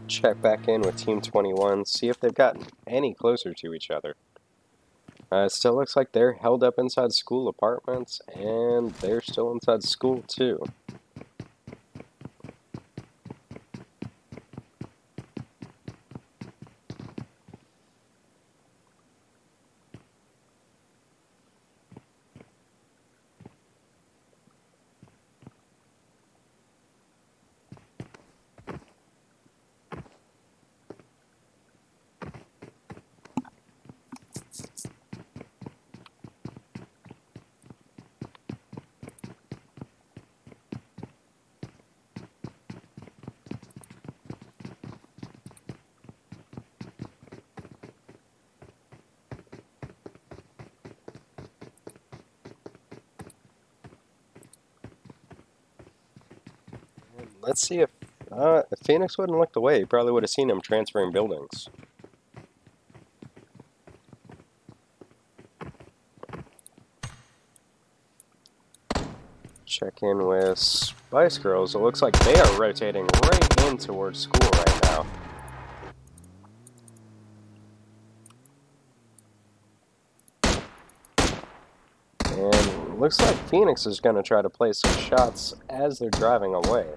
Check back in with Team 21, see if they've gotten any closer to each other. It still looks like they're held up inside school apartments, and they're still inside school too. Let's see if If Phoenix wouldn't looked away, you probably would have seen him transferring buildings. Check in with Spice Girls. It looks like they are rotating right in towards school right now. And looks like Phoenix is going to try to play some shots as they're driving away.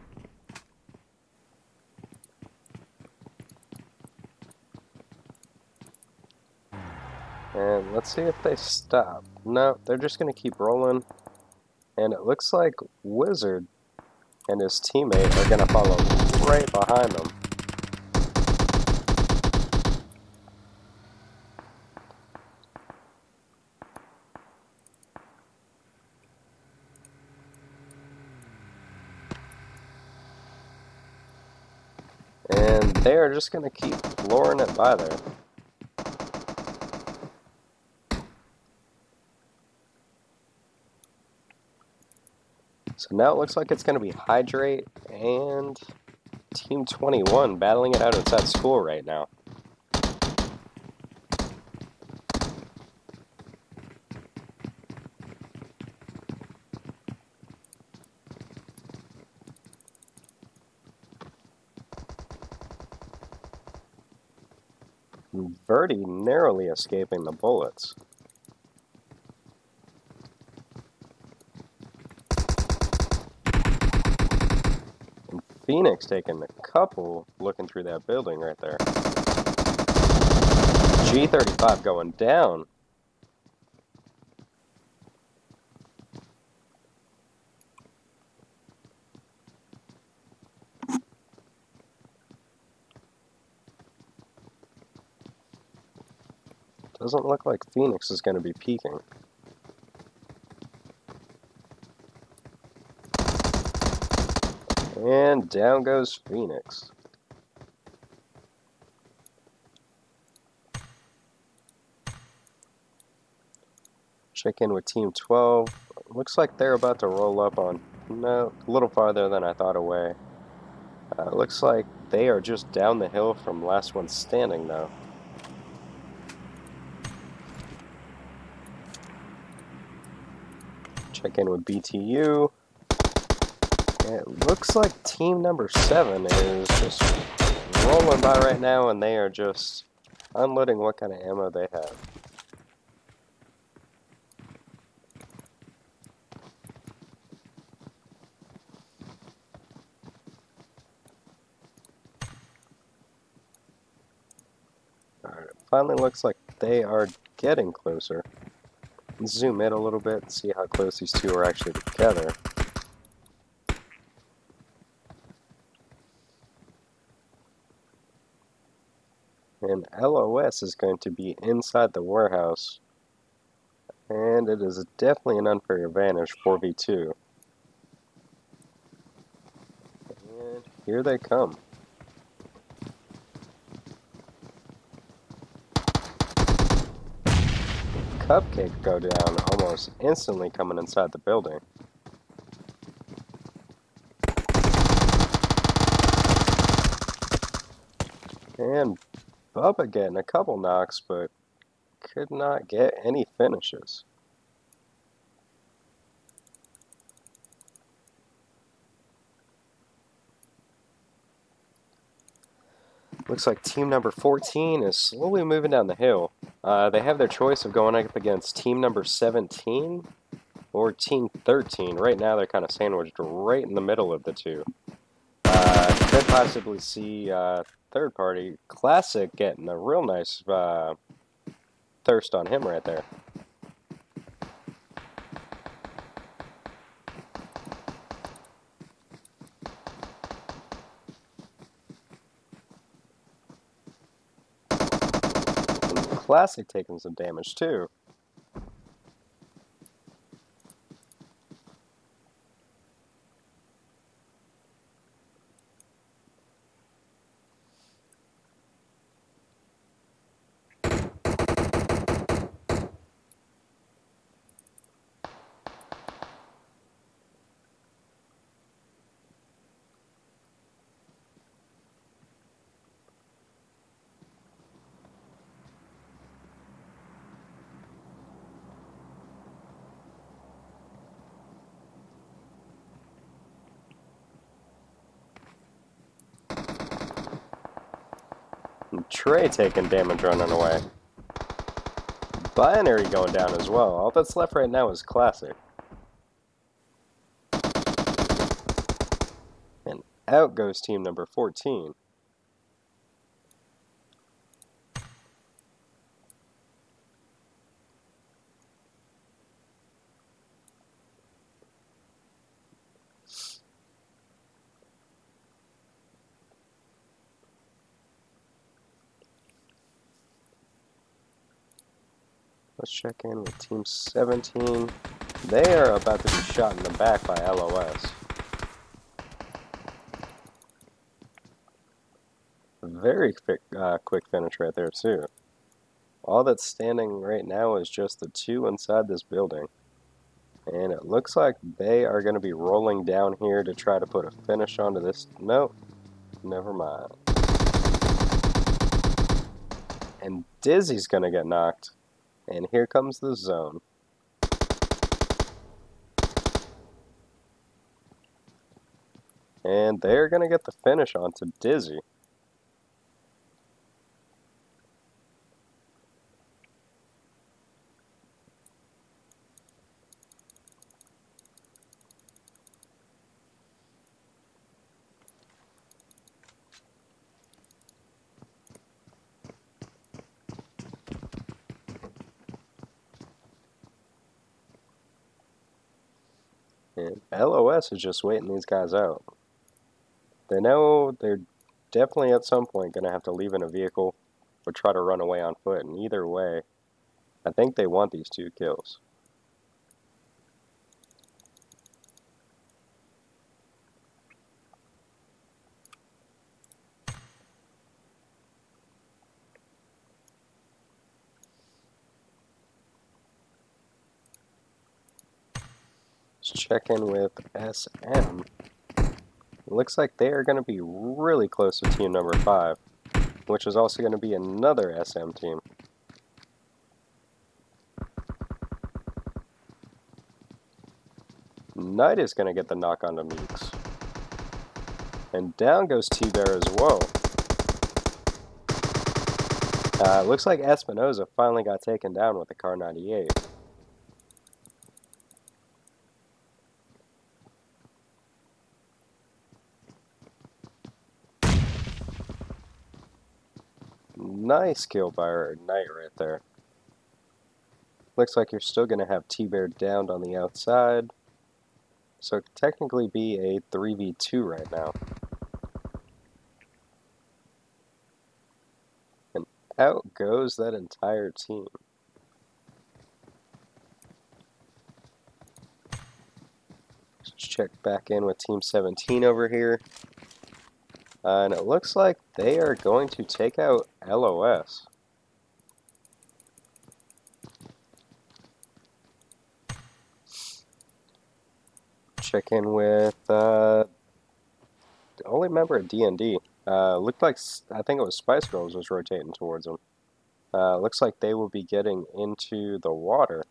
And let's see if they stop. No, they're just going to keep rolling. And it looks like Wizard and his teammate are going to follow right behind them. And they are just going to keep luring it by there. So now it looks like it's going to be Hydrate and Team 21 battling it out outside school right now. Verdi narrowly escaping the bullets. And Phoenix taking a couple looking through that building right there. G35 going down. Doesn't look like Phoenix is going to be peeking. And down goes Phoenix. Check in with Team 12. Looks like they're about to roll up on... No, a little farther than I thought away. Looks like they are just down the hill from last one standing, though. Check in with BTU. It looks like team number 7 is just rolling by right now, and they are just unloading what kind of ammo they have. Alright, it finally looks like they are getting closer. Let's zoom in a little bit and see how close these two are actually together. And LOS is going to be inside the warehouse. And it is definitely an unfair advantage, 4v2. And here they come. Cupcake go down almost instantly coming inside the building. And Bubba getting a couple knocks, but could not get any finishes. Looks like team number 14 is slowly moving down the hill. They have their choice of going up against team number 17 or team 13. Right now they're kind of sandwiched right in the middle of the two. Could possibly see third party Classic getting a real nice thirst on him right there. And Classic taking some damage too. And Trey taking damage running away. Binary going down as well. All that's left right now is Classic. And out goes team number 14. Let's check in with Team 17. They are about to be shot in the back by LOS. Very quick finish right there, too. All that's standing right now is just the two inside this building. And it looks like they are going to be rolling down here to try to put a finish onto this. Nope, never mind. And Dizzy's going to get knocked. And here comes the zone. And they're going to get the finish onto Dizzy. And LOS is just waiting these guys out. They know they're definitely at some point going to have to leave in a vehicle or try to run away on foot. And either way, I think they want these 2 kills. Let's check in with SM. It looks like they are going to be really close to team number 5, which is also going to be another SM team. Knight is going to get the knock onto Meeks. And down goes T-Bear as well. Looks like Espinoza finally got taken down with the Car 98. Nice kill by Knight right there. Looks like you're still going to have T-Bear downed on the outside. So it could technically be a 3v2 right now. And out goes that entire team. Let's check back in with Team 17 over here. And it looks like they are going to take out LOS. Check in with the only member of D&D. Looked like, I think it was Spice Girls was rotating towards them. Looks like they will be getting into the water.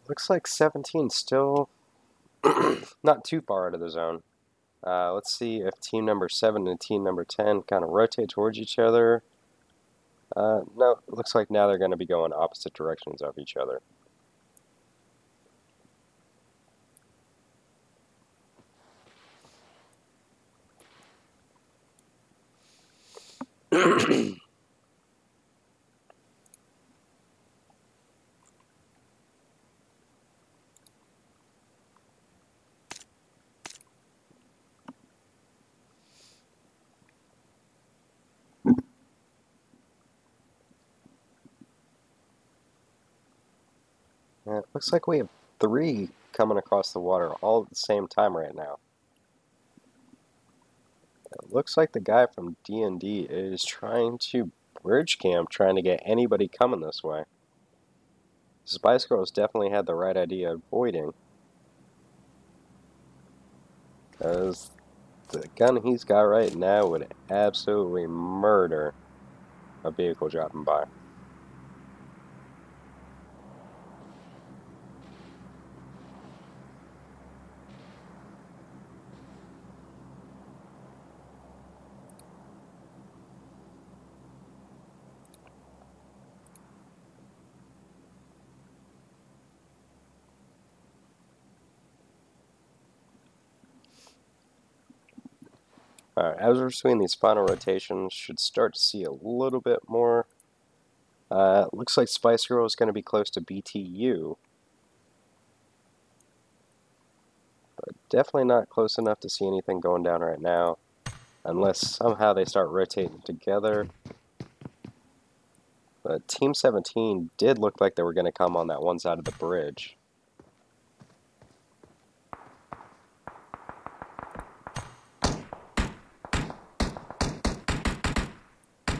Looks like 17 still not too far out of the zone. Let's see if team number 7 and team number 10 kind of rotate towards each other. No, it looks like now they're going to be going opposite directions of each other. It looks like we have 3 coming across the water all at the same time right now. It looks like the guy from D&D is trying to bridge camp trying to get anybody coming this way. Spice Girls definitely had the right idea avoiding. Because the gun he's got right now would absolutely murder a vehicle dropping by. Alright, as we're seeing these final rotations, should start to see a little bit more. Looks like Spice Girl is going to be close to BTU. But definitely not close enough to see anything going down right now. Unless somehow they start rotating together. But Team 17 did look like they were going to come on that one side of the bridge.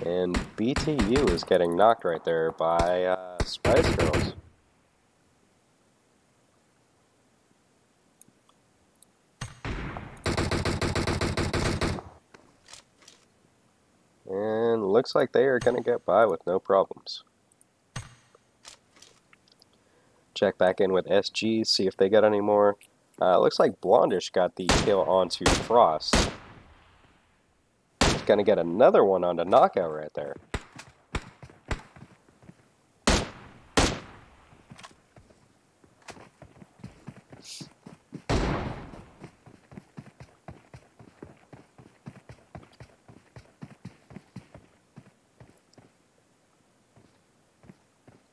And BTU is getting knocked right there by Spice Girls. And looks like they are going to get by with no problems. Check back in with SG, see if they got any more. Looks like Blondish got the kill onto Frost. He's going to get another one onto Knockout right there.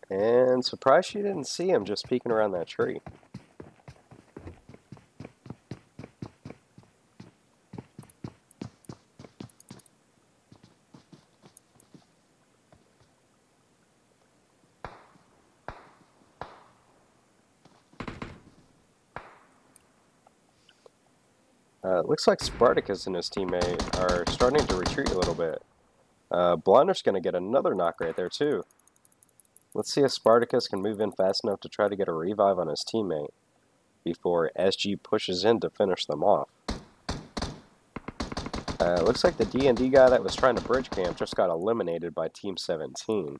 And surprised she didn't see him just peeking around that tree. Looks like Spartacus and his teammate are starting to retreat a little bit. Blondish going to get another knock right there too. Let's see if Spartacus can move in fast enough to try to get a revive on his teammate before SG pushes in to finish them off. Looks like the D&D guy that was trying to bridge camp just got eliminated by Team 17.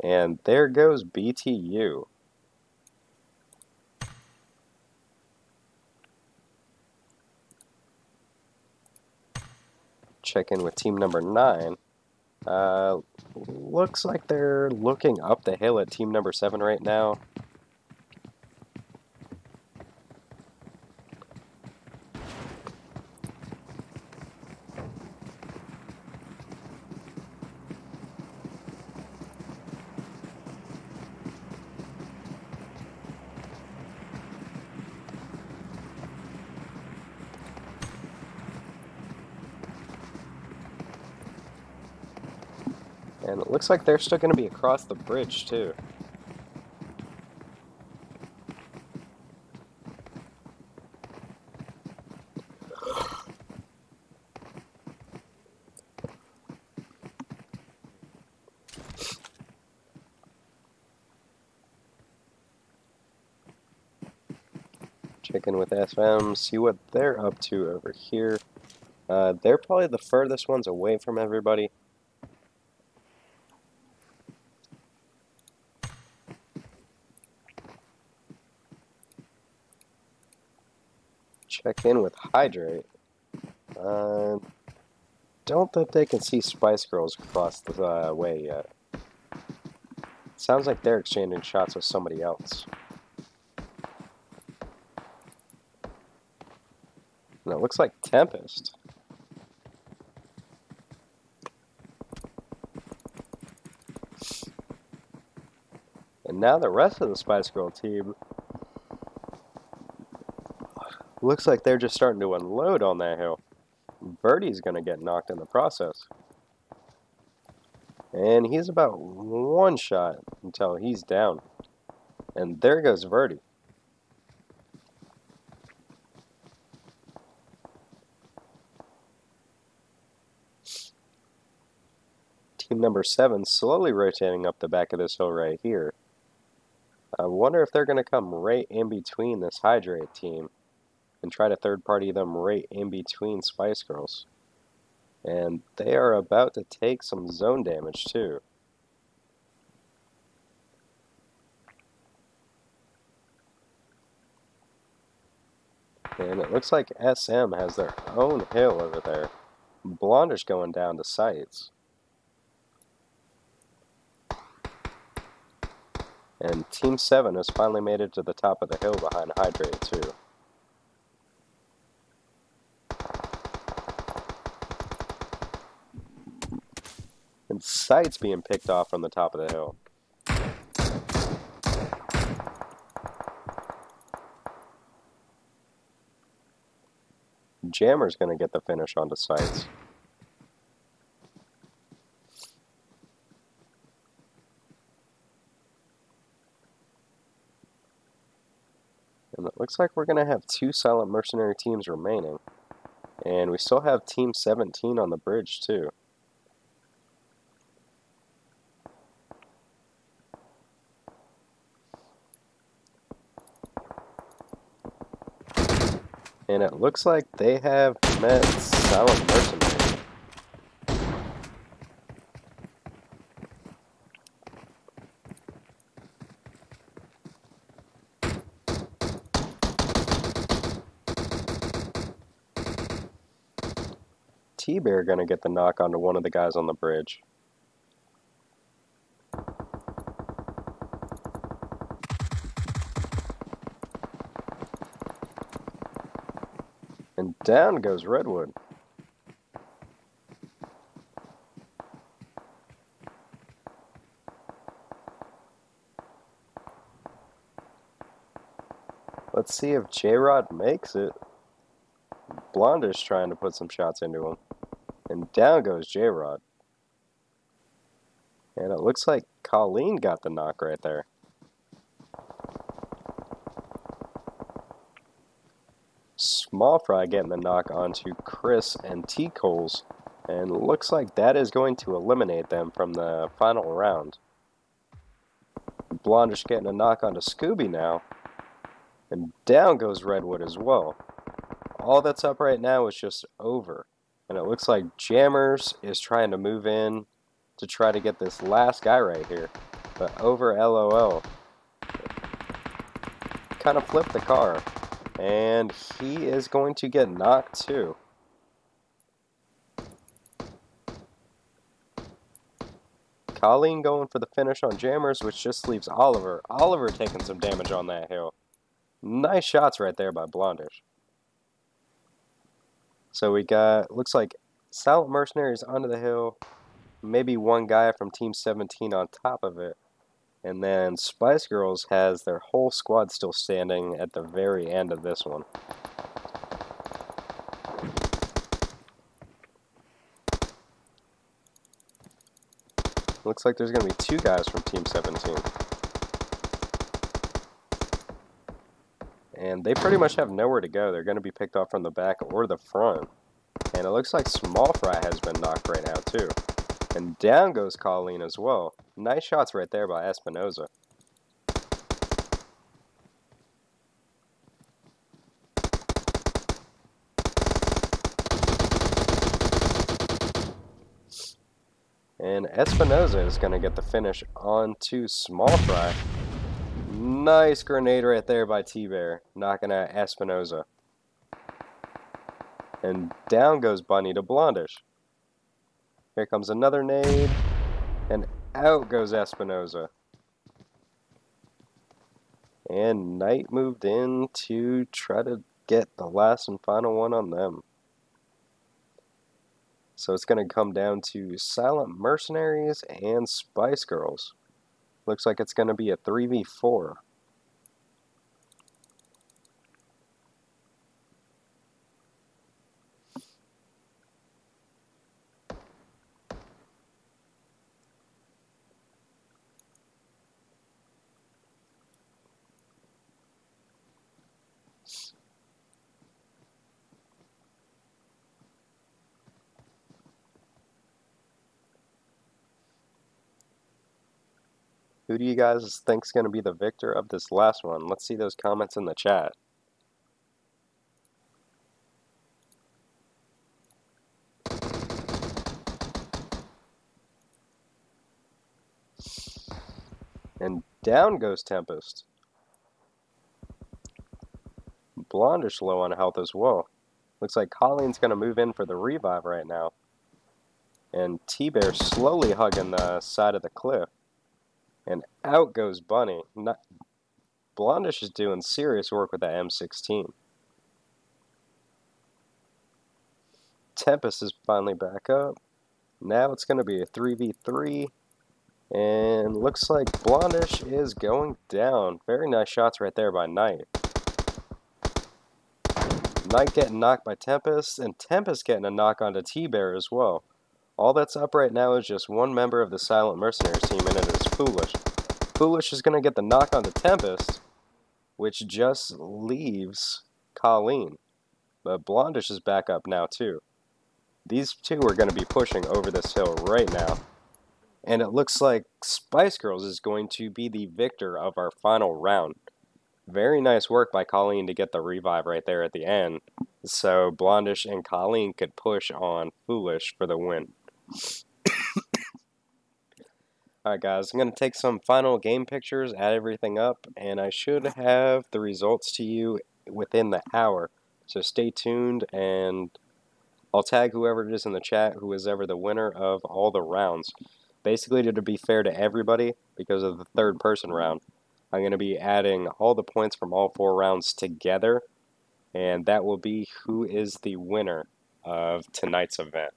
And there goes BTU. Check in with team number 9. Looks like they're looking up the hill at team number 7 right now. And it looks like they're still going to be across the bridge, too. Check in with SM, see what they're up to over here. They're probably the furthest ones away from everybody. Check in with Hydrate. Don't think they can see Spice Girls across the way yet. Sounds like they're exchanging shots with somebody else. And it looks like Tempest. And now the rest of the Spice Girl team looks like they're just starting to unload on that hill. Verdi's going to get knocked in the process. And he's about one shot until he's down. And there goes Verdi. Team number 7 slowly rotating up the back of this hill right here. I wonder if they're going to come right in between this Hydrate team and try to third party them right in between Spice Girls. And they are about to take some zone damage too. And it looks like SM has their own hill over there. Blondish going down to sights. And Team 7 has finally made it to the top of the hill behind Hydrate too. And sights being picked off from the top of the hill. Jammer's going to get the finish onto sights. And it looks like we're going to have 2 Silent Mercenary teams remaining. And we still have Team 17 on the bridge too. And it looks like they have met Silent Mercenary. T-Bear gonna get the knock onto one of the guys on the bridge. And down goes Redwood. Let's see if J-Rod makes it. Blondish trying to put some shots into him. And down goes J-Rod. And it looks like Colleen got the knock right there. Small Fry getting the knock onto Chris and T-Coles. And looks like that is going to eliminate them from the final round. Blondish getting a knock onto Scooby now. And down goes Redwood as well. All that's up right now is just over. And it looks like Jammers is trying to move in to try to get this last guy right here. But over LOL. Kind of flipped the car. And he is going to get knocked too. Colleen going for the finish on Jammers, which just leaves Oliver. Oliver taking some damage on that hill. Nice shots right there by Blondish. So we got, looks like Silent Mercenaries onto the hill. Maybe one guy from Team 17 on top of it. And then Spice Girls has their whole squad still standing at the very end of this one. Looks like there's going to be 2 guys from Team 17. And they pretty much have nowhere to go. They're going to be picked off from the back or the front. And it looks like Small Fry has been knocked right now too. And down goes Colleen as well. Nice shots right there by Espinoza. And Espinoza is going to get the finish onto Small Fry. Nice grenade right there by T-Bear, knocking out Espinoza. And down goes Bunny to Blondish. Here comes another nade, and out goes Espinoza. And Knight moved in to try to get the last and final one on them. So it's going to come down to Silent Mercenaries and Spice Girls. Looks like it's going to be a 3v4. Who do you guys think's going to be the victor of this last one? Let's see those comments in the chat. And down goes Tempest. Blondish low on health as well. Looks like Colleen's going to move in for the revive right now. And T-Bear slowly hugging the side of the cliff. And out goes Bunny. Blondish is doing serious work with that M16. Tempest is finally back up. Now it's going to be a 3v3. And looks like Blondish is going down. Very nice shots right there by Knight. Knight getting knocked by Tempest, and Tempest getting a knock onto T-Bear as well. All that's up right now is just one member of the Silent Mercenaries team, and it is Foolish. Foolish is going to get the knock onto Tempest, which just leaves Colleen. But Blondish is back up now too. These two are going to be pushing over this hill right now. And it looks like Spice Girls is going to be the victor of our final round. Very nice work by Colleen to get the revive right there at the end. So Blondish and Colleen could push on Foolish for the win. Alright guys, I'm going to take some final game pictures, add everything up, and I should have the results to you within the hour. So stay tuned, and I'll tag whoever it is in the chat who is ever the winner of all the rounds. Basically, to be fair to everybody, because of the third person round, I'm going to be adding all the points from all 4 rounds together, and that will be who is the winner of tonight's event.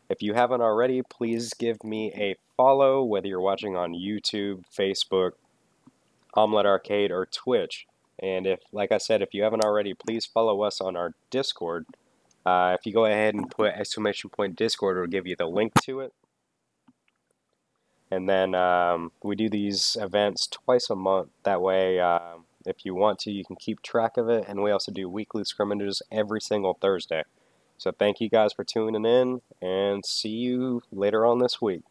If you haven't already, please give me a follow, whether you're watching on YouTube, Facebook, Omlet Arcade, or Twitch. And if, like I said, if you haven't already, please follow us on our Discord. If you go ahead and put !Discord, it'll give you the link to it. And then we do these events twice a month. That way, if you want to, you can keep track of it. And we also do weekly scrimmages every single Thursday. So thank you guys for tuning in, and see you later on this week.